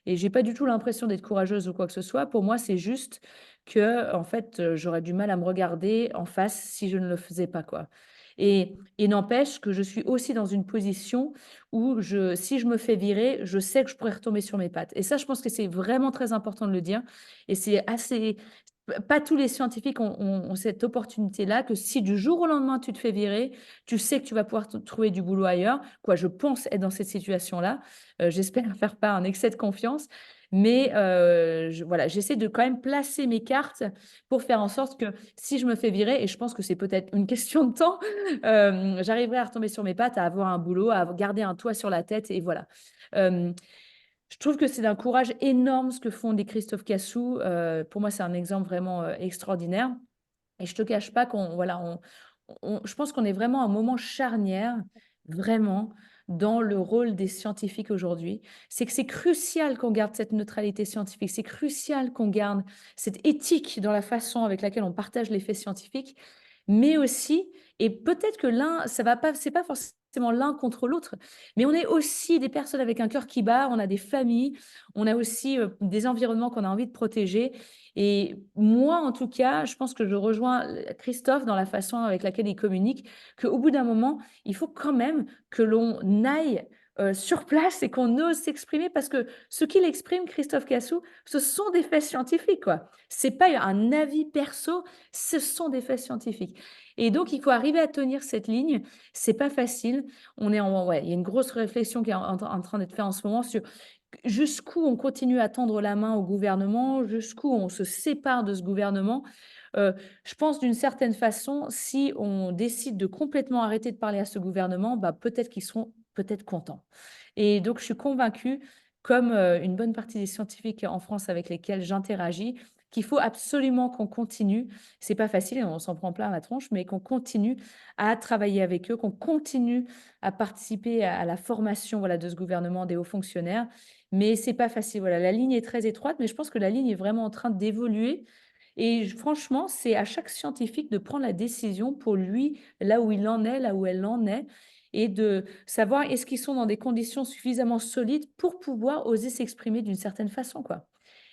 Et j'ai pas du tout l'impression d'être courageuse ou quoi que ce soit. Pour moi, c'est juste que, en fait, j'aurais du mal à me regarder en face si je ne le faisais pas, quoi. Et n'empêche que je suis aussi dans une position où si je me fais virer, je sais que je pourrais retomber sur mes pattes. Et ça, je pense que c'est vraiment très important de le dire. Et c'est assez, pas tous les scientifiques ont cette opportunité-là, que si du jour au lendemain tu te fais virer, tu sais que tu vas pouvoir trouver du boulot ailleurs. Quoi, je pense être dans cette situation-là. J'espère faire pas un excès de confiance. Mais voilà, j'essaie de quand même placer mes cartes pour faire en sorte que si je me fais virer, et je pense que c'est peut-être une question de temps, j'arriverai à retomber sur mes pattes, à avoir un boulot, à garder un toit sur la tête, et voilà. Euh, je trouve que c'est d'un courage énorme ce que font des Christophe Cassou. Pour moi, c'est un exemple vraiment extraordinaire. Et je te cache pas je pense qu'on est vraiment à un moment charnière, vraiment, dans le rôle des scientifiques aujourd'hui. C'est que c'est crucial qu'on garde cette neutralité scientifique, c'est crucial qu'on garde cette éthique dans la façon avec laquelle on partage les faits scientifiques, mais aussi, et peut-être que l'un, ça va pas, c'est pas forcément l'un contre l'autre, mais on est aussi des personnes avec un cœur qui bat, on a des familles, on a aussi des environnements qu'on a envie de protéger. Et moi, en tout cas, je pense que je rejoins Christophe dans la façon avec laquelle il communique, qu'au bout d'un moment, il faut quand même que l'on aille sur place et qu'on ose s'exprimer parce que ce qu'il exprime, Christophe Cassou, ce sont des faits scientifiques, quoi. C'est pas un avis perso, ce sont des faits scientifiques. Et donc, il faut arriver à tenir cette ligne. C'est pas facile. On est ouais, il y a une grosse réflexion qui est en train d'être faite en ce moment sur jusqu'où on continue à tendre la main au gouvernement, jusqu'où on se sépare de ce gouvernement. Je pense d'une certaine façon, si on décide de complètement arrêter de parler à ce gouvernement, bah, peut-être qu'ils seront peut-être contents. Et donc, je suis convaincue, comme une bonne partie des scientifiques en France avec lesquels j'interagis, qu'il faut absolument qu'on continue. C'est pas facile, on s'en prend plein la tronche, mais qu'on continue à travailler avec eux, qu'on continue à participer à la formation, voilà, de ce gouvernement, des hauts fonctionnaires. Mais c'est pas facile. Voilà, la ligne est très étroite, mais je pense que la ligne est vraiment en train d'évoluer. Et franchement, c'est à chaque scientifique de prendre la décision pour lui, là où il en est, là où elle en est, et de savoir est-ce qu'ils sont dans des conditions suffisamment solides pour pouvoir oser s'exprimer d'une certaine façon, quoi.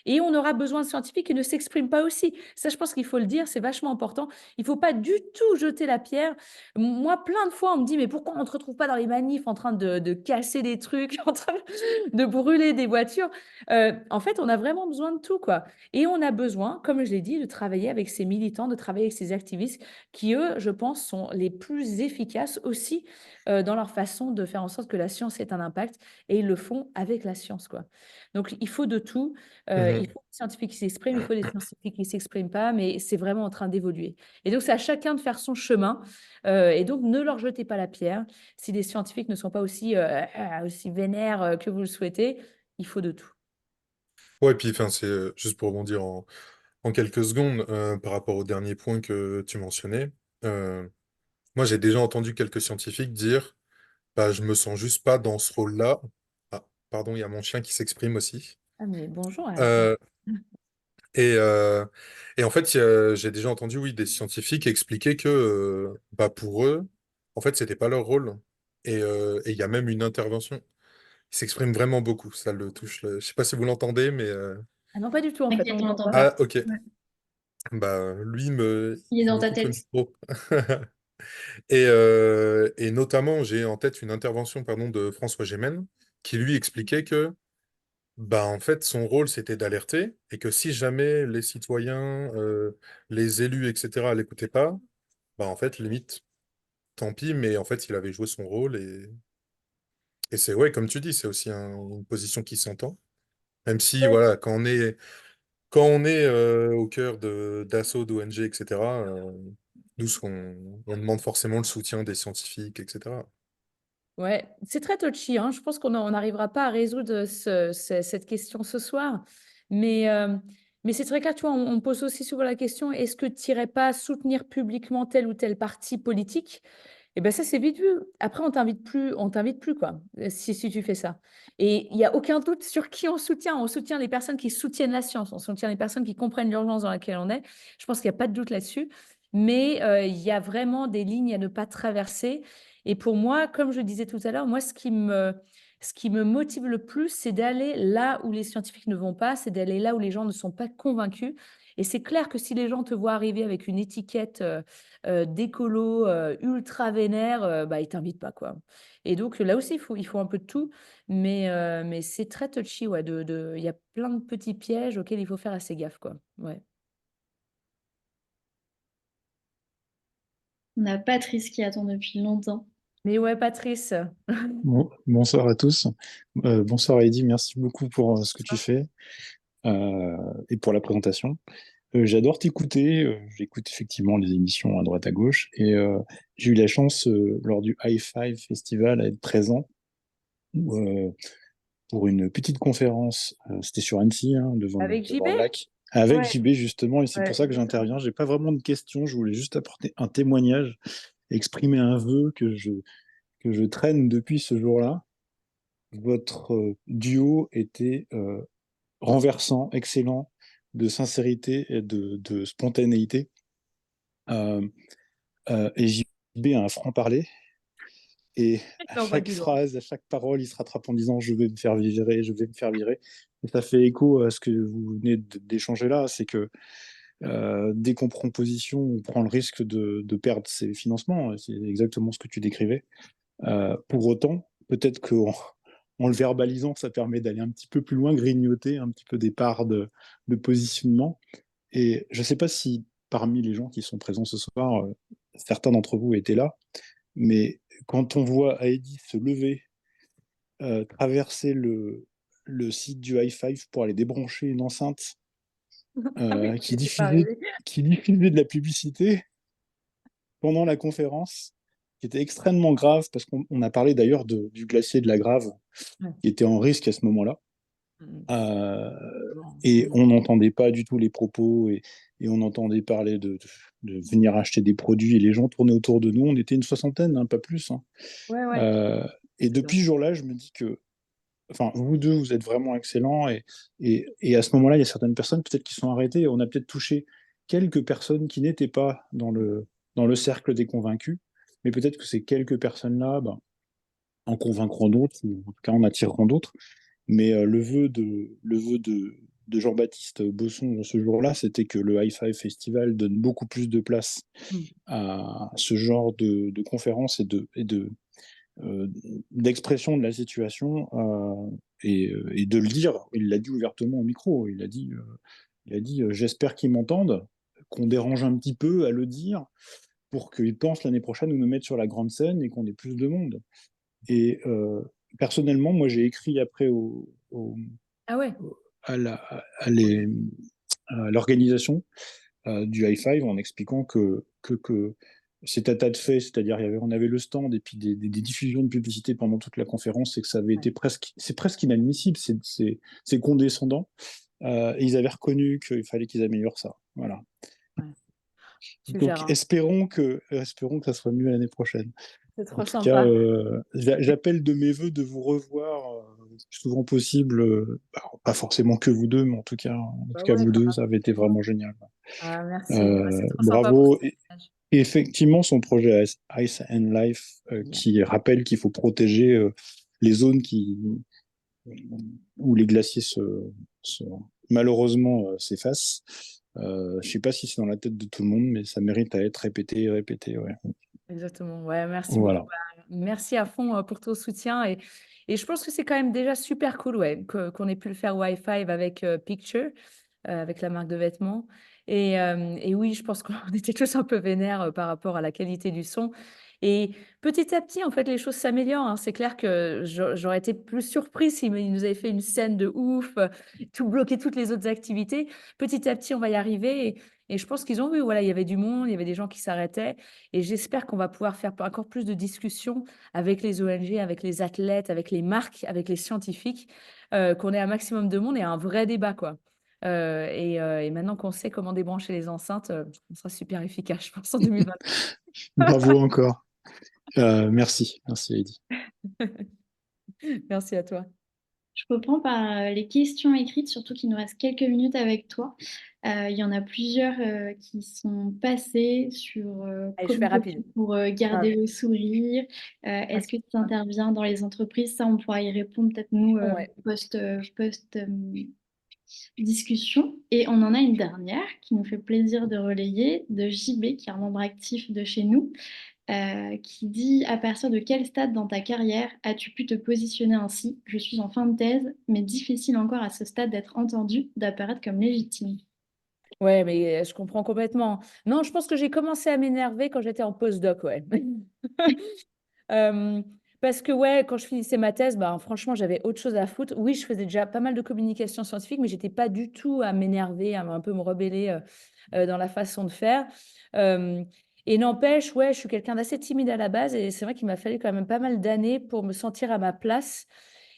Et on aura besoin de scientifiques qui ne s'expriment pas aussi. Ça, je pense qu'il faut le dire, c'est vachement important. Il ne faut pas du tout jeter la pierre. Moi, plein de fois, on me dit, mais pourquoi on ne te retrouve pas dans les manifs en train de casser des trucs, en train de brûler des voitures? En fait, on a vraiment besoin de tout, quoi. Et on a besoin, comme je l'ai dit, de travailler avec ces militants, de travailler avec ces activistes qui, eux, je pense, sont les plus efficaces aussi dans leur façon de faire en sorte que la science ait un impact. Et ils le font avec la science, quoi. Donc, il faut de tout. Il faut des scientifiques qui s'expriment, il faut des scientifiques qui ne s'expriment pas, mais c'est vraiment en train d'évoluer. Et donc, c'est à chacun de faire son chemin. Et donc, ne leur jetez pas la pierre. Si les scientifiques ne sont pas aussi, aussi vénères que vous le souhaitez, il faut de tout.
Ouais, puis enfin, c'est juste pour rebondir en quelques secondes par rapport au dernier point que tu mentionnais. euh, Moi, j'ai déjà entendu quelques scientifiques dire, bah, je me sens juste pas dans ce rôle-là. Ah, pardon, il y a mon chien qui s'exprime aussi.
Ah, mais bonjour à la fin.
Euh, et, et en fait, j'ai déjà entendu, oui, des scientifiques expliquer que, bah, pour eux, en fait, c'était pas leur rôle. Et il y a même une intervention. Il s'exprime vraiment beaucoup. Ça le touche. Je sais pas si vous l'entendez, mais
Ah non, pas du tout, en fait, on
T'inquiète, on
l'entend
l'entend
pas.
pas.
ah, ok.
Ouais.
Bah, lui
Il est
il
dans
me
ta
coupe le
tête.
micro. Et notamment, j'ai en tête une intervention, pardon, de François Gémen, qui lui expliquait que, bah, en fait, son rôle, c'était d'alerter, et que si jamais les citoyens, les élus, etc., l'écoutaient pas, bah, en fait, limite, tant pis, mais en fait, il avait joué son rôle, et c'est, ouais, comme tu dis, c'est aussi une position qui s'entend. Même si, voilà, quand on est au cœur d'assauts, d'ONG, etc., nous, on demande forcément le soutien des scientifiques, etc.
Ouais, c'est très touchy, hein. Je pense qu'on n'arrivera pas à résoudre cette question ce soir. Mais c'est très clair, tu vois, on pose aussi souvent la question, est-ce que tu n'irais pas soutenir publiquement tel ou tel parti politique? Et bien ça, c'est vite vu. Après, on t'invite plus, quoi, si tu fais ça. Et il n'y a aucun doute sur qui on soutient. On soutient les personnes qui soutiennent la science. On soutient les personnes qui comprennent l'urgence dans laquelle on est. Je pense qu'il n'y a pas de doute là-dessus. Mais il y a vraiment des lignes à ne pas traverser. Et pour moi, comme je disais tout à l'heure, moi, ce qui me motive le plus, c'est d'aller là où les scientifiques ne vont pas, c'est d'aller là où les gens ne sont pas convaincus. Et c'est clair que si les gens te voient arriver avec une étiquette d'écolo ultra vénère, bah, ils t'invitent pas, quoi. Et donc là aussi, il faut un peu de tout, mais c'est très touchy, ouais, il y a plein de petits pièges auxquels il faut faire assez gaffe, quoi. Ouais.
On a Patrice qui attend depuis longtemps.
Mais ouais, Patrice.
Bonsoir à tous. Bonsoir Heidi, merci beaucoup pour ce que tu fais et pour la présentation. J'adore t'écouter, j'écoute effectivement les émissions à droite à gauche et j'ai eu la chance lors du High Five Festival à être présent euh, pour une petite conférence, c'était sur Annecy, hein,
Avec
devant
JB?
le lac, avec
Ouais,
JB justement, et c'est pour
ouais.
ça que j'interviens. J'ai pas vraiment de questions, je voulais juste apporter un témoignage, exprimer un vœu que je traîne depuis ce jour-là. Votre duo était renversant, excellent, de sincérité et de spontanéité. Et JB a un franc-parler. Et à
On voit
chaque
du lourd.
phrase, à chaque parole, il se rattrape en disant je vais me faire virer, je vais me faire virer. Et ça fait écho à ce que vous venez d'échanger là, c'est que dès qu'on prend position, on prend le risque de perdre ses financements. C'est exactement ce que tu décrivais. Pour autant, peut-être qu'en en le verbalisant, ça permet d'aller un petit peu plus loin, grignoter un petit peu des parts de positionnement. Et je ne sais pas si parmi les gens qui sont présents ce soir, certains d'entre vous étaient là, mais quand on voit Heidi se lever, traverser le site du High Five pour aller débrancher une enceinte
Ah oui,
qui
c'était pas
diffusait,
arrivé.
qui diffusait de la publicité pendant la conférence, qui était extrêmement grave, parce qu'on a parlé d'ailleurs du glacier de la Grave,
Ouais.
qui était en risque à ce moment-là.
Mm.
Euh,
Bon,
et
mm.
on n'entendait pas du tout les propos, et on entendait parler de venir acheter des produits, et les gens tournaient autour de nous. On était une soixantaine, hein, pas plus. Hein.
Ouais, ouais.
Euh, et
C'est
depuis
ça.
ce jour-là, je me dis que, enfin, vous deux, vous êtes vraiment excellents, et à ce moment-là, il y a certaines personnes peut-être qui sont arrêtées. On a peut-être touché quelques personnes qui n'étaient pas dans le cercle des convaincus, mais peut-être que ces quelques personnes-là, ben, en convaincront d'autres, ou en tout cas en attireront d'autres. Mais le vœu de Jean-Baptiste Bosson ce jour-là, c'était que le High Five Festival donne beaucoup plus de place
Mm.
à ce genre de conférences euh, d'expression de la situation et de le dire. Il l'a dit ouvertement au micro. Il a dit j'espère qu'ils m'entendent, qu'on dérange un petit peu à le dire pour qu'ils pensent l'année prochaine nous mettre sur la grande scène et qu'on ait plus de monde. Et personnellement, moi, j'ai écrit après
Ah ouais.
à à l'organisation du High Five en expliquant que c'est à tas de faits, c'est-à-dire on avait le stand et puis des diffusions de publicité pendant toute la conférence et que ça avait été c'est presque inadmissible, c'est condescendant. Et ils avaient reconnu qu'il fallait qu'ils améliorent ça. Voilà.
Ouais. Super,
Donc
hein.
espérons que ça soit mieux l'année prochaine.
C'est
En
trop
tout cas,
sympa.
j'appelle de mes voeux de vous revoir le plus souvent possible. Pas forcément que vous deux, mais en
Bah
tout cas
ouais,
vous
comme
deux, ça avait été
association.
vraiment génial.
Ah, merci. Bah, c'est trop sympa pour ce
Bravo.
partage.
Et effectivement, son projet Ice and Life,
Ouais.
qui rappelle qu'il faut protéger les zones où les glaciers se- malheureusement s'effacent. Je ne sais pas si c'est dans la tête de tout le monde, mais ça mérite à être répété et répété. Ouais.
Exactement. Ouais, merci beaucoup.
Voilà.
Bah, merci à fond pour ton soutien. Et je pense que c'est quand même déjà super cool ouais, qu'on ait pu le faire au High Five avec Picture, avec la marque de vêtements. Et oui, je pense qu'on était tous un peu vénères par rapport à la qualité du son. Et petit à petit, en fait, les choses s'améliorent. Hein. C'est clair que j'aurais été plus surprise s'il nous avait fait une scène de ouf, tout bloquer toutes les autres activités. Petit à petit, on va y arriver. Et je pense qu'ils ont vu, voilà, il y avait du monde, il y avait des gens qui s'arrêtaient. Et j'espère qu'on va pouvoir faire encore plus de discussions avec les ONG, avec les athlètes, avec les marques, avec les scientifiques, qu'on ait un maximum de monde et un vrai débat, quoi. Et maintenant qu'on sait comment débrancher les enceintes, on sera super efficace, je pense, en 2020.
Bravo encore. Merci Heidi.
Merci à toi.
Je reprends par les questions écrites, surtout qu'il nous reste quelques minutes avec toi. Il y en a plusieurs qui sont passées sur
Allez, je fais
comment
rapide.
fais-tu pour
Ah,
garder le sourire. Est-ce que tu interviens dans les entreprises? Ça, on pourra y répondre peut-être nous
ouais.
discussion. Et on en a une dernière qui nous fait plaisir de relayer, de JB, qui est un membre actif de chez nous, qui dit à partir de quel stade dans ta carrière as-tu pu te positionner ainsi? Je suis en fin de thèse, mais difficile encore à ce stade d'être entendu, d'apparaître comme légitime.
Ouais, mais je comprends complètement. Non, je pense que j'ai commencé à m'énerver quand j'étais en postdoc, ouais. Euh, Parce que, ouais, quand je finissais ma thèse, bah, franchement, j'avais autre chose à foutre. Oui, je faisais déjà pas mal de communication scientifique, mais j'étais pas du tout à m'énerver, à un peu me rebeller dans la façon de faire. Euh, et n'empêche, ouais, je suis quelqu'un d'assez timide à la base, et c'est vrai qu'il m'a fallu quand même pas mal d'années pour me sentir à ma place.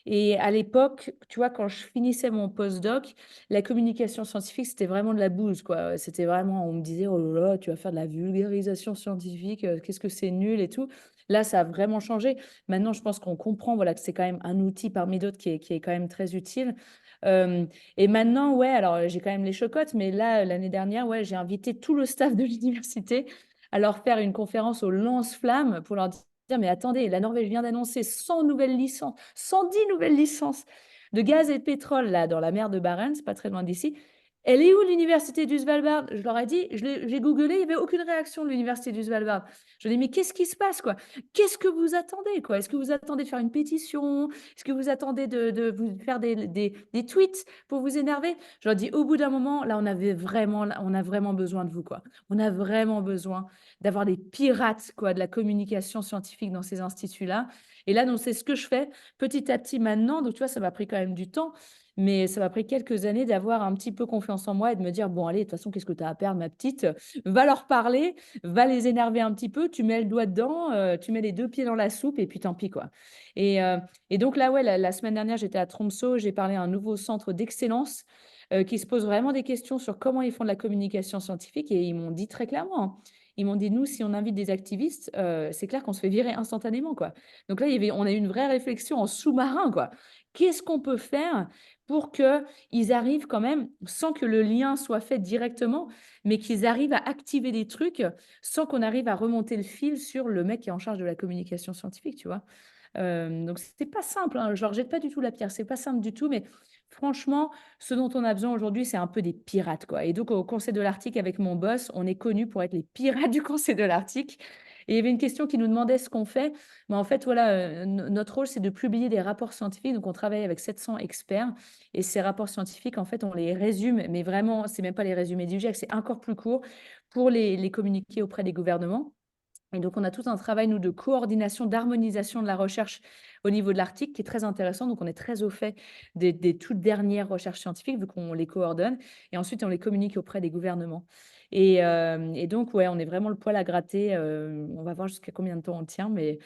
Et à l'époque, tu vois, quand je finissais mon postdoc, la communication scientifique, c'était vraiment de la bouse, quoi. C'était vraiment, on me disait, oh là là, tu vas faire de la vulgarisation scientifique, qu'est-ce que c'est nul et tout. Là, ça a vraiment changé. Maintenant, je pense qu'on comprend voilà, que c'est quand même un outil parmi d'autres qui est quand même très utile. Et maintenant, ouais, alors j'ai quand même les chocottes, mais là, l'année dernière, ouais, j'ai invité tout le staff de l'université à leur faire une conférence au lance-flammes pour leur dire, mais attendez, la Norvège vient d'annoncer 100 nouvelles licences, 110 nouvelles licences de gaz et de pétrole là, dans la mer de Barents, pas très loin d'ici. Elle est où l'université du Svalbard? Je leur ai dit, j'ai googlé, il n'y avait aucune réaction de l'université du Svalbard. Je dis, mais qu'est-ce qui se passe, quoi? Qu'est-ce que vous attendez, quoi? Est-ce que vous attendez de faire une pétition? Est-ce que vous attendez de vous faire des tweets pour vous énerver? Je leur dis, au bout d'un moment, là, on a vraiment besoin de vous, quoi. On a vraiment besoin d'avoir des pirates, quoi, de la communication scientifique dans ces instituts-là. Et là, donc, c'est ce que je fais petit à petit maintenant. Donc, tu vois, ça m'a pris quand même du temps. Mais ça m'a pris quelques années d'avoir un petit peu confiance en moi et de me dire, bon, allez, de toute façon, qu'est-ce que tu as à perdre, ma petite? Va leur parler, va les énerver un petit peu, tu mets le doigt dedans, tu mets les 2 pieds dans la soupe et puis tant pis, quoi. Et, euh, et donc là, ouais, la semaine dernière, j'étais à Tromsø, j'ai parlé à un nouveau centre d'excellence qui se pose vraiment des questions sur comment ils font de la communication scientifique et ils m'ont dit très clairement, hein, ils m'ont dit, nous, si on invite des activistes, c'est clair qu'on se fait virer instantanément, quoi. Donc là, on a eu une vraie réflexion en sous-marin, quoi. Qu'est-ce qu'on peut faire pour qu'ils arrivent quand même, sans que le lien soit fait directement, mais qu'ils arrivent à activer des trucs sans qu'on arrive à remonter le fil sur le mec qui est en charge de la communication scientifique, tu vois. Donc, c'est pas simple, hein. Je leur jette pas du tout la pierre, c'est pas simple du tout, mais franchement, ce dont on a besoin aujourd'hui, c'est un peu des pirates, quoi. Et donc, au Conseil de l'Arctique, avec mon boss, on est connus pour être les pirates du Conseil de l'Arctique. Et il y avait une question qui nous demandait ce qu'on fait. Mais en fait, voilà, notre rôle, c'est de publier des rapports scientifiques. Donc, on travaille avec 700 experts. Et ces rapports scientifiques, en fait, on les résume, mais vraiment, c'est même pas les résumés du GIEC, c'est encore plus court pour les communiquer auprès des gouvernements. Et donc, on a tout un travail, nous, de coordination, d'harmonisation de la recherche au niveau de l'Arctique qui est très intéressant. Donc, on est très au fait des toutes dernières recherches scientifiques, vu qu'on les coordonne. Et ensuite, on les communique auprès des gouvernements. Et donc, ouais, on est vraiment le poil à gratter. On va voir jusqu'à combien de temps on tient, mais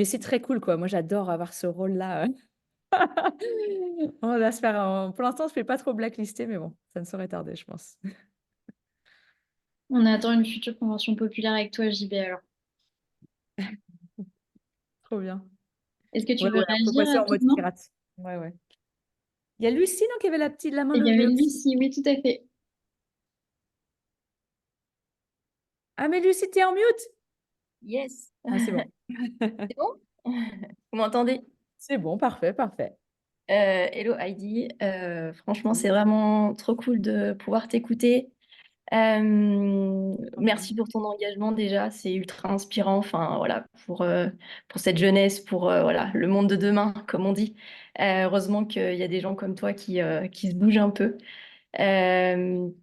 c'est très cool, quoi. Moi, j'adore avoir ce rôle-là. On va se faire, pour l'instant, je ne fais pas trop blacklister, mais bon, ça ne saurait tarder, je pense.
On attend une future convention populaire avec toi, JB, alors.
Trop bien.
Est-ce que tu
Ouais,
veux
ouais, on peut
réagir
passer en mode
rapidement?
pirate. Ouais, ouais. Il y a Lucie, non, qui avait la main
Il y avait
levée aussi.
Lucie, oui, tout à fait.
Ah, mais Lucie, t'es en mute?
Yes.
Ah, c'est bon.
C'est bon? Vous m'entendez?
C'est bon, parfait, parfait.
Hello Heidi. Franchement, c'est vraiment trop cool de pouvoir t'écouter. Merci pour ton engagement déjà, c'est ultra inspirant. Enfin voilà, pour cette jeunesse, pour voilà, le monde de demain, comme on dit. Heureusement qu'il y a des gens comme toi qui se bougent un peu,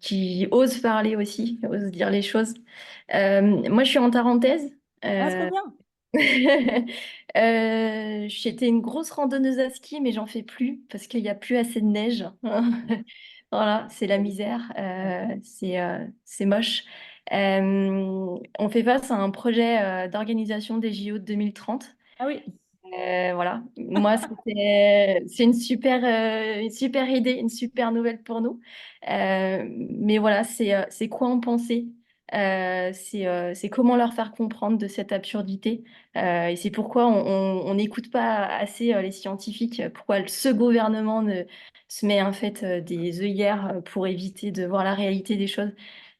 qui osent parler aussi, osent dire les choses. Moi, je suis en Tarentaise.
Ah, trop bien.
J'étais une grosse randonneuse à ski, mais j'en fais plus parce qu'il n'y a plus assez de neige. Voilà, c'est la misère, c'est moche. On fait face à un projet d'organisation des JO de 2030.
Ah oui.
Voilà, moi, c'est une super idée, une super nouvelle pour nous. Mais voilà, c'est quoi en penser? C'est comment leur faire comprendre de cette absurdité. Et c'est pourquoi on n'écoute pas assez les scientifiques, pourquoi ce gouvernement ne se met en fait des œillères pour éviter de voir la réalité des choses.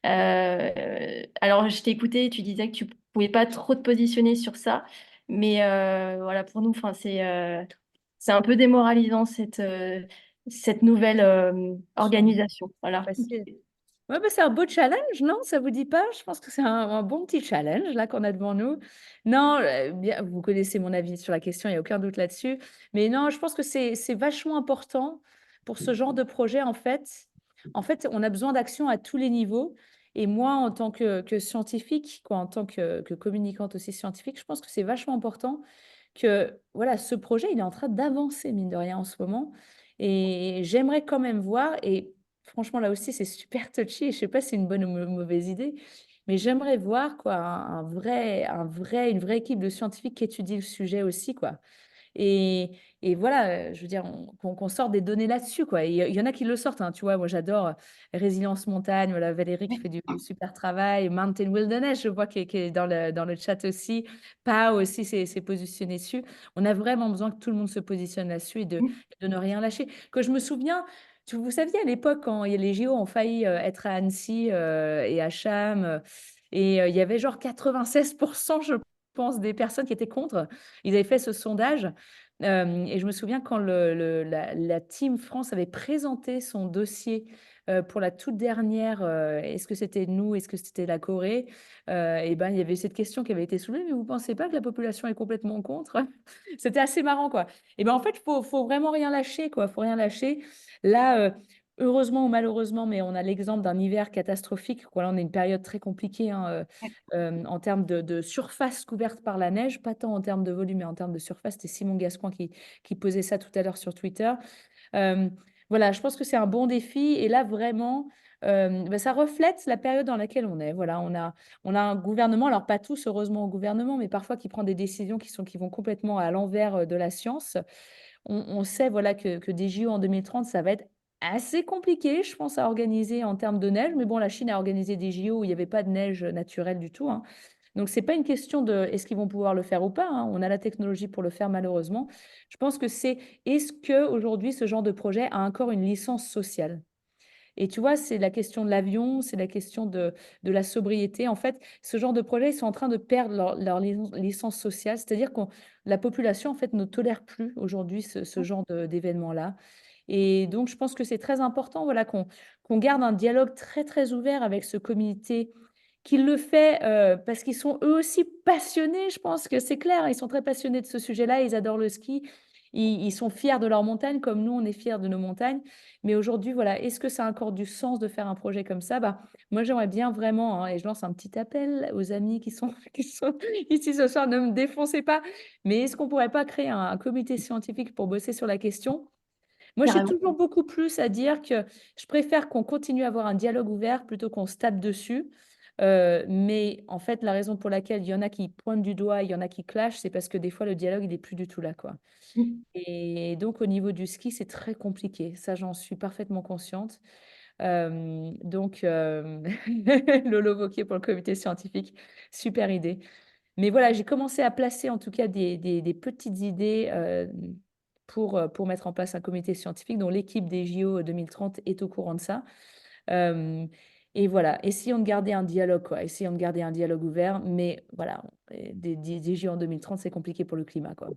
Alors, je t'ai écouté, tu disais que tu pouvais pas trop te positionner sur ça. Mais voilà, pour nous, enfin, c'est un peu démoralisant cette nouvelle organisation. Voilà.
Facile. Ouais, bah, c'est un beau challenge, non? Ça vous dit pas? Je pense que c'est un bon petit challenge là qu'on a devant nous. Non, bien, vous connaissez mon avis sur la question, il n'y a aucun doute là-dessus. Mais non, je pense que c'est vachement important pour ce genre de projet, en fait. En fait, on a besoin d'action à tous les niveaux. Et moi, en tant que scientifique, quoi, en tant que communicante aussi scientifique, je pense que c'est vachement important que voilà, ce projet, il est en train d'avancer, mine de rien, en ce moment. Et j'aimerais quand même voir, et franchement, là aussi, c'est super touchy, et je sais pas si c'est une bonne ou mauvaise idée, mais j'aimerais voir quoi, une vraie équipe de scientifiques qui étudie le sujet aussi, quoi. Et, et voilà, je veux dire, qu'on sorte des données là-dessus, quoi. Il y en a qui le sortent, hein, tu vois. Moi, j'adore Résilience Montagne, voilà, Valérie qui fait du super travail. Mountain Wilderness, je vois qui est dans le chat aussi. Pa aussi s'est positionné dessus. On a vraiment besoin que tout le monde se positionne là-dessus et de ne rien lâcher. Que je me souviens, vous saviez à l'époque, quand les JO ont failli être à Annecy et à Cham, et il y avait genre 96%, je pense, des personnes qui étaient contre. Ils avaient fait ce sondage. Et je me souviens quand la Team France avait présenté son dossier pour la toute dernière, est-ce que c'était nous, est-ce que c'était la Corée? Et ben, il y avait cette question qui avait été soulevée, mais vous ne pensez pas que la population est complètement contre? C'était assez marrant, quoi. Et ben, en fait, faut vraiment rien lâcher, quoi. Faut rien lâcher. Là, heureusement ou malheureusement, mais on a l'exemple d'un hiver catastrophique, quoi. Là, on est une période très compliquée, hein, en termes de surface couverte par la neige, pas tant en termes de volume, mais en termes de surface. C'était Simon Gascoigne qui posait ça tout à l'heure sur Twitter. Euh, voilà, je pense que c'est un bon défi. Et là, vraiment, ben, ça reflète la période dans laquelle on est. Voilà, on a un gouvernement, alors pas tous, heureusement, au gouvernement, mais parfois qui prend des décisions qui vont complètement à l'envers de la science. On sait, voilà, que des JO en 2030, ça va être assez compliqué, je pense, à organiser en termes de neige. Mais bon, la Chine a organisé des JO où il n'y avait pas de neige naturelle du tout, hein. Donc, ce n'est pas une question de est-ce qu'ils vont pouvoir le faire ou pas, hein. On a la technologie pour le faire, malheureusement. Je pense que c'est est-ce qu'aujourd'hui, ce genre de projet a encore une licence sociale? Et tu vois, c'est la question de l'avion, c'est la question de la sobriété. En fait, ce genre de projet, ils sont en train de perdre leur licence sociale. C'est-à-dire que la population, en fait, ne tolère plus aujourd'hui ce genre d'événement-là. Et donc, je pense que c'est très important, voilà, qu'on garde un dialogue très, très ouvert avec ce comité qui le fait parce qu'ils sont eux aussi passionnés, je pense que c'est clair, ils sont très passionnés de ce sujet-là, ils adorent le ski, ils sont fiers de leur montagne, comme nous, on est fiers de nos montagnes. Mais aujourd'hui, voilà, est-ce que ça a encore du sens de faire un projet comme ça? Bah, moi, j'aimerais bien vraiment, hein, et je lance un petit appel aux amis qui sont, qui sont ici ce soir, ne me défoncez pas, mais est-ce qu'on ne pourrait pas créer un comité scientifique pour bosser sur la question? Moi, je suis
Carrément.
toujours beaucoup plus à dire que je préfère qu'on continue à avoir un dialogue ouvert plutôt qu'on se tape dessus. Mais en fait, la raison pour laquelle il y en a qui pointent du doigt, il y en a qui clashent, c'est parce que des fois, le dialogue, il n'est plus du tout là, quoi. Et donc, au niveau du ski, c'est très compliqué. Ça, j'en suis parfaitement consciente. Donc, Lolo Wauquiez pour le comité scientifique, super idée. Mais voilà, j'ai commencé à placer en tout cas des petites idées pour mettre en place un comité scientifique dont l'équipe des JO 2030 est au courant de ça. Euh, et voilà, essayons de garder un dialogue, quoi. Essayons de garder un dialogue ouvert, mais voilà, des JO en 2030, c'est compliqué pour le climat, quoi.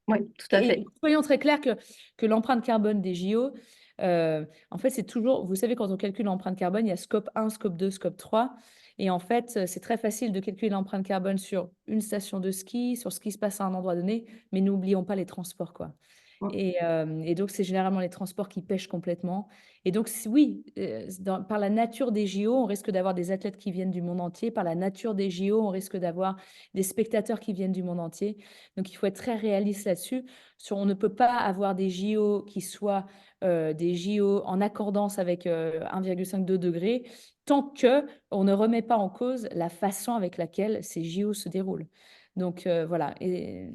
Oui, tout à fait.
Et soyons très clairs que l'empreinte carbone des JO, en fait, c'est toujours, vous savez, quand on calcule l'empreinte carbone, il y a scope 1, scope 2, scope 3. Et en fait, c'est très facile de calculer l'empreinte carbone sur une station de ski, sur ce qui se passe à un endroit donné, mais n'oublions pas les transports, quoi. Et donc, c'est généralement les transports qui pêchent complètement. Et donc, oui, par la nature des JO, on risque d'avoir des athlètes qui viennent du monde entier. Par la nature des JO, on risque d'avoir des spectateurs qui viennent du monde entier. Donc, il faut être très réaliste là-dessus. On ne peut pas avoir des JO qui soient des JO en accordance avec 1,52 degrés tant qu'on ne remet pas en cause la façon avec laquelle ces JO se déroulent. Donc, voilà. Et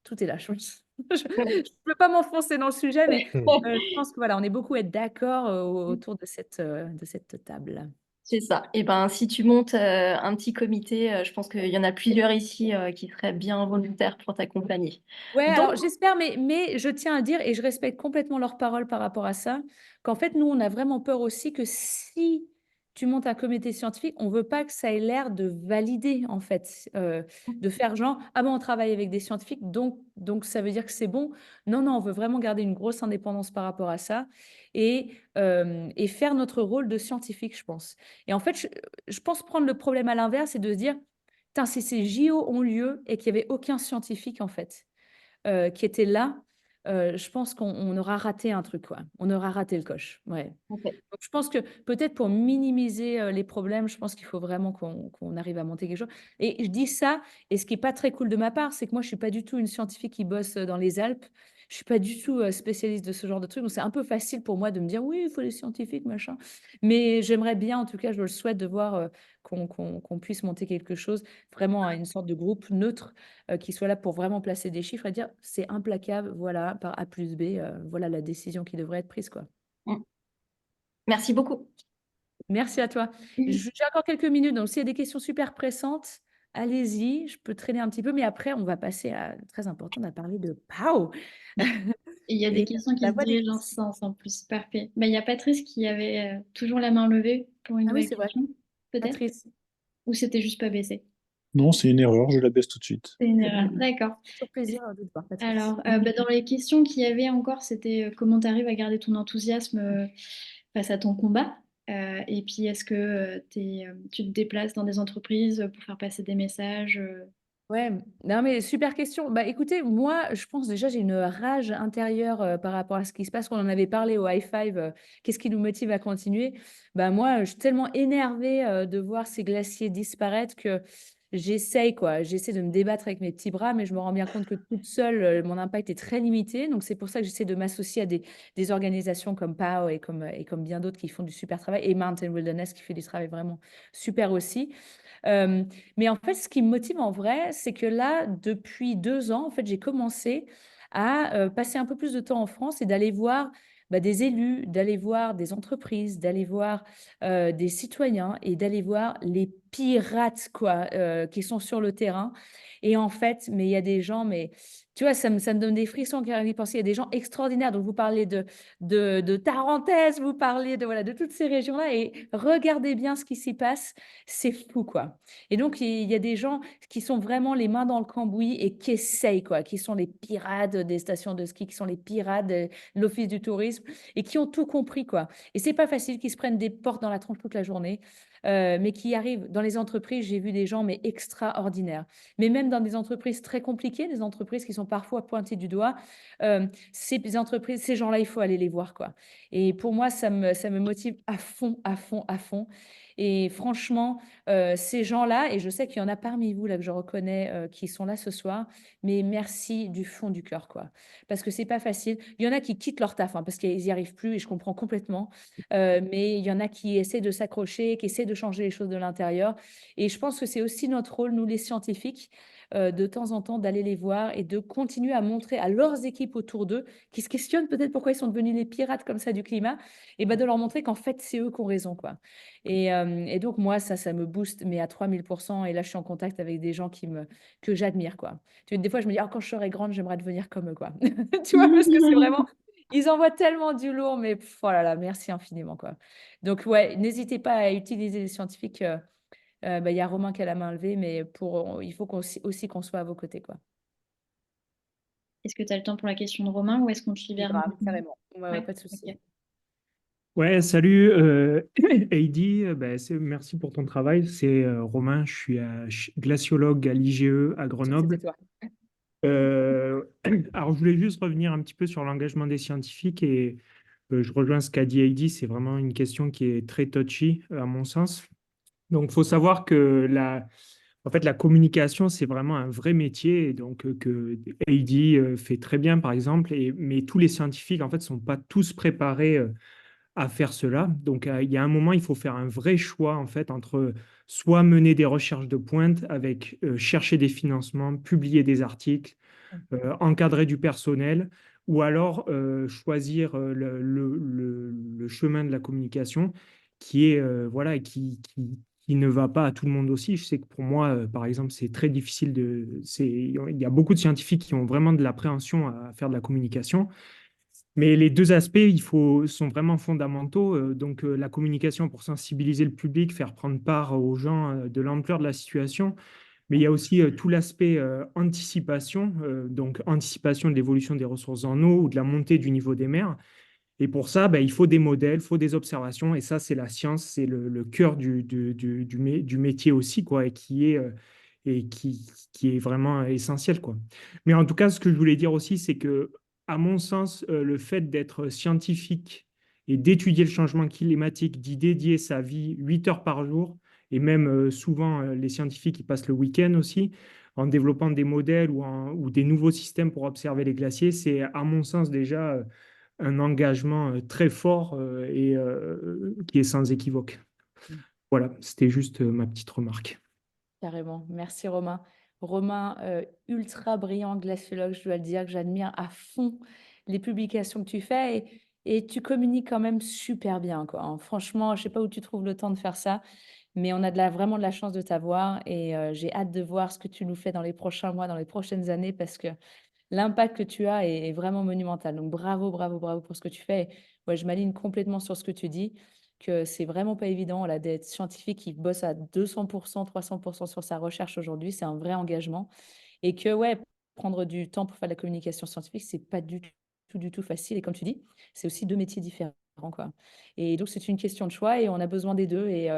tout est là, je pense. Je ne peux pas m'enfoncer dans le sujet, mais je pense que voilà, on est beaucoup à être d'accord autour de cette table.
C'est ça. Et ben, si tu montes un petit comité, je pense qu'il y en a plusieurs ici qui seraient bien volontaires pour t'accompagner.
Ouais,
Donc,
alors j'espère, mais je tiens à dire, et je respecte complètement leurs paroles par rapport à ça, qu'en fait, nous, on a vraiment peur aussi que si tu montes un comité scientifique, on ne veut pas que ça ait l'air de valider, en fait, de faire genre, ah bon, on travaille avec des scientifiques, donc ça veut dire que c'est bon. Non, non, on veut vraiment garder une grosse indépendance par rapport à ça et faire notre rôle de scientifique, je pense. Et en fait, je pense prendre le problème à l'inverse et de se dire, putain, si ces JO ont lieu et qu'il n'y avait aucun scientifique, en fait, qui était là, je pense qu'on aura raté un truc, quoi. On aura raté le coche. Ouais.
ok.
Donc, je pense que peut-être pour minimiser les problèmes, je pense qu'il faut vraiment qu'on arrive à monter quelque chose. Et je dis ça, et ce qui n'est pas très cool de ma part, c'est que moi, je ne suis pas du tout une scientifique qui bosse dans les Alpes. Je ne suis pas du tout spécialiste de ce genre de truc. Donc, c'est un peu facile pour moi de me dire, oui, il faut les scientifiques, machin. Mais j'aimerais bien, en tout cas, je le souhaite, de voir qu'on puisse monter quelque chose, vraiment une sorte de groupe neutre qui soit là pour vraiment placer des chiffres et dire c'est implacable, voilà, par A plus B, voilà la décision qui devrait être prise, quoi.
Mm. Merci beaucoup.
Merci à toi. J'ai encore quelques minutes, donc s'il y a des questions super pressantes, allez-y, je peux traîner un petit peu, mais après, on va passer à, très important, on a parlé de POW.
Et il y a des
Et
questions qui
la
se
voix des
dirigent dans ce sens en plus. Parfait. Il y a Patrice qui avait toujours la main levée pour une
Ah oui,
nouvelle
c'est vrai.
question, peut-être?
Patrice,
Ou c'était juste pas baissé?
Non, c'est une erreur, je la baisse tout de suite.
C'est une erreur. D'accord.
toujours plaisir de te voir, Patrice.
Alors, dans les questions qu'il y avait encore, c'était comment tu arrives à garder ton enthousiasme face à ton combat? Et puis, est-ce que tu te déplaces dans des entreprises pour faire passer des messages?
Ouais, non mais super question. Bah écoutez, moi, je pense déjà j'ai une rage intérieure par rapport à ce qui se passe. On en avait parlé au High Five. Qu'est-ce qui nous motive à continuer? Bah moi, je suis tellement énervée de voir ces glaciers disparaître que j'essaye quoi. J'essaie de me débattre avec mes petits bras, mais je me rends bien compte que toute seule, mon impact est très limité. Donc c'est pour ça que j'essaie de m'associer à des organisations comme PAO et comme bien d'autres qui font du super travail et Mountain Wilderness qui fait du travail vraiment super aussi. Euh, mais en fait, ce qui me motive en vrai, c'est que là, depuis 2 ans, en fait, j'ai commencé à passer un peu plus de temps en France et d'aller voir des élus, d'aller voir des entreprises, d'aller voir des citoyens et d'aller voir les pirates quoi, qui sont sur le terrain. Et en fait, mais il y a des gens, mais tu vois, ça me donne des frissons quand y penser. Il y a des gens extraordinaires. Donc, vous parlez de Tarentaise, vous parlez voilà, de toutes ces régions-là et regardez bien ce qui s'y passe. C'est fou, quoi. Et donc, il y a des gens qui sont vraiment les mains dans le cambouis et qui essayent, quoi, qui sont les pirates des stations de ski, qui sont les pirates de l'Office du tourisme et qui ont tout compris, quoi. Et c'est pas facile, qui se prennent des portes dans la tronche toute la journée, mais qui arrivent dans les entreprises. J'ai vu des gens, mais extraordinaires. Mais même dans des entreprises très compliquées, des entreprises qui sont parfois pointées du doigt, ces entreprises, ces gens-là, il faut aller les voir, quoi. Et pour moi, ça me motive à fond, à fond, à fond. Et franchement, ces gens-là, et je sais qu'il y en a parmi vous là que je reconnais qui sont là ce soir, mais merci du fond du cœur, quoi. Parce que c'est pas facile. Il y en a qui quittent leur taf parce qu'ils n'y arrivent plus, et je comprends complètement. Mais il y en a qui essaient de s'accrocher, qui essaient de changer les choses de l'intérieur. Et je pense que c'est aussi notre rôle, nous les scientifiques, de temps en temps d'aller les voir et de continuer à montrer à leurs équipes autour d'eux, qui se questionnent peut-être pourquoi ils sont devenus les pirates comme ça du climat, et de leur montrer qu'en fait, c'est eux qui ont raison, quoi. Et donc, moi, ça me booste, mais à 3000%. Et là, je suis en contact avec des gens que j'admire, quoi. Tu vois, des fois, je me dis, ah, quand je serai grande, j'aimerais devenir comme eux, quoi. Tu vois, parce que c'est vraiment, ils envoient tellement du lourd, mais oh là là, merci infiniment, quoi. Donc, ouais, n'hésitez pas à utiliser les scientifiques. Il y a Romain qui a la main levée, mais il faut aussi qu'on soit à vos côtés, quoi.
Est-ce que tu as le temps pour la question de Romain ou est-ce qu'on te libère
Grave,
maintenant?
carrément. Ouais,
Ouais,
pas de souci.
ok.
Ouais, salut Heidi, merci pour ton travail. C'est Romain, je suis glaciologue à l'IGE à
C'était
Grenoble.
toi.
Euh, alors, je voulais juste revenir un petit peu sur l'engagement des scientifiques et je rejoins ce qu'a dit Heidi, c'est vraiment une question qui est très touchy à mon sens. Donc, il faut savoir que en fait, la communication, c'est vraiment un vrai métier et donc que Heidi fait très bien, par exemple, mais tous les scientifiques, en fait, ne sont pas tous préparés à faire cela. Donc, il y a un moment, il faut faire un vrai choix en fait entre soit mener des recherches de pointe avec chercher des financements, publier des articles, encadrer du personnel, ou alors choisir le chemin de la communication qui est voilà qui ne va pas à tout le monde aussi. Je sais que pour moi, par exemple, c'est très difficile il y a beaucoup de scientifiques qui ont vraiment de l'appréhension à faire de la communication. Mais les deux aspects, sont vraiment fondamentaux. Donc, la communication pour sensibiliser le public, faire prendre part aux gens de l'ampleur de la situation. Mais il y a aussi tout l'aspect anticipation, donc anticipation de l'évolution des ressources en eau ou de la montée du niveau des mers. Et pour ça, il faut des modèles, il faut des observations. Et ça, c'est la science, c'est le cœur du métier aussi, quoi, et qui est vraiment essentiel, quoi. Mais en tout cas, ce que je voulais dire aussi, c'est que, à mon sens, le fait d'être scientifique et d'étudier le changement climatique, d'y dédier sa vie 8 heures par jour, et même souvent les scientifiques, ils passent le week-end aussi, en développant des modèles ou des nouveaux systèmes pour observer les glaciers, c'est, à mon sens, déjà un engagement très fort et qui est sans équivoque. Voilà, c'était juste ma petite remarque.
Carrément. Merci Romain. Romain, ultra brillant glaciologue, je dois le dire, que j'admire à fond les publications que tu fais et tu communiques quand même super bien, quoi, hein. Franchement, je sais pas où tu trouves le temps de faire ça, mais on a vraiment de la chance de t'avoir et j'ai hâte de voir ce que tu nous fais dans les prochains mois, dans les prochaines années, parce que l'impact que tu as est vraiment monumental. Donc bravo, bravo, bravo pour ce que tu fais. Et ouais, je m'aligne complètement sur ce que tu dis, que c'est vraiment pas évident là, d'être scientifique qui bosse à 200%, 300% sur sa recherche aujourd'hui. C'est un vrai engagement. Et que ouais, prendre du temps pour faire de la communication scientifique, c'est pas du tout facile. Et comme tu dis, c'est aussi deux métiers différents, quoi. Et donc, c'est une question de choix et on a besoin des deux. Et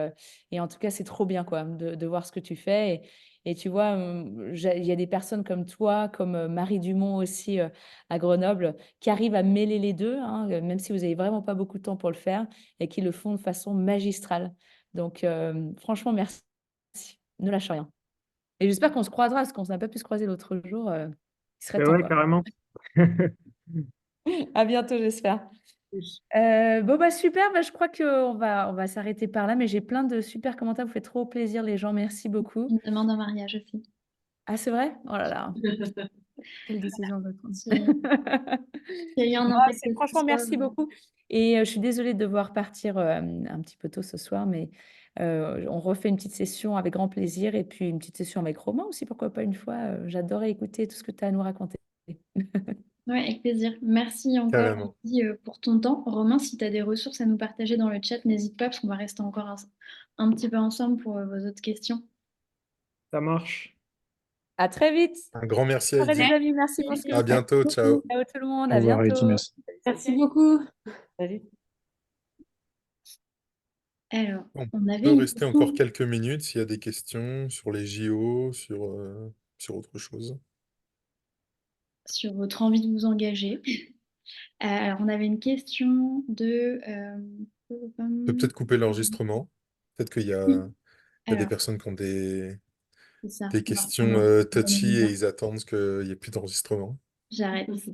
en tout cas, c'est trop bien, quoi, de voir ce que tu fais. Et tu vois, il y a des personnes comme toi, comme Marie Dumont aussi à Grenoble, qui arrivent à mêler les deux, hein, même si vous n'avez vraiment pas beaucoup de temps pour le faire, et qui le font de façon magistrale. Donc, franchement, merci. Ne lâche rien. Et j'espère qu'on se croisera, parce qu'on n'a pas pu se croiser l'autre jour. Il serait temps,
Ouais,
quoi.
carrément.
À bientôt, j'espère. Bon, bah super, bah, je crois qu'on va s'arrêter par là, mais j'ai plein de super commentaires. Vous faites trop plaisir, les gens. Merci beaucoup.
Une demande en mariage aussi.
Ah, c'est vrai? Oh là là, quelle décision on va prendre.
Il y a eu un
Non,
impact ce
franchement,
soir.
merci beaucoup. Et je suis désolée de devoir partir un petit peu tôt ce soir, mais on refait une petite session avec grand plaisir et puis une petite session avec Romain aussi, pourquoi pas une fois. J'adorais écouter tout ce que tu as à nous raconter.
Ouais, avec plaisir. Merci encore
Carrément.
Heidi, pour ton temps. Romain, si tu as des ressources à nous partager dans le chat, n'hésite pas parce qu'on va rester encore un petit peu ensemble pour vos autres questions.
Ça marche.
À très vite.
Un grand merci
Bonne soirée,
Heidi.
les amis. Merci pour ce que
À
vous faites.
bientôt, ciao.
Ciao tout le monde.
Au
À
revoir, Heidi,
bientôt.
merci.
Merci beaucoup.
Salut.
Alors,
On
on avait
peut
une
rester encore
question
quelques minutes s'il y a des questions sur les JO, sur autre chose.
sur votre envie de vous engager. Alors, on avait une question de...
On peut peut-être couper l'enregistrement. Peut-être qu'il y a,
oui,
il y a des
alors,
personnes qui ont
c'est ça.
des
On va
questions
prendre un peu
touchy et
d'anonymat.
ils attendent qu'il n'y ait plus d'enregistrement.
J'arrête.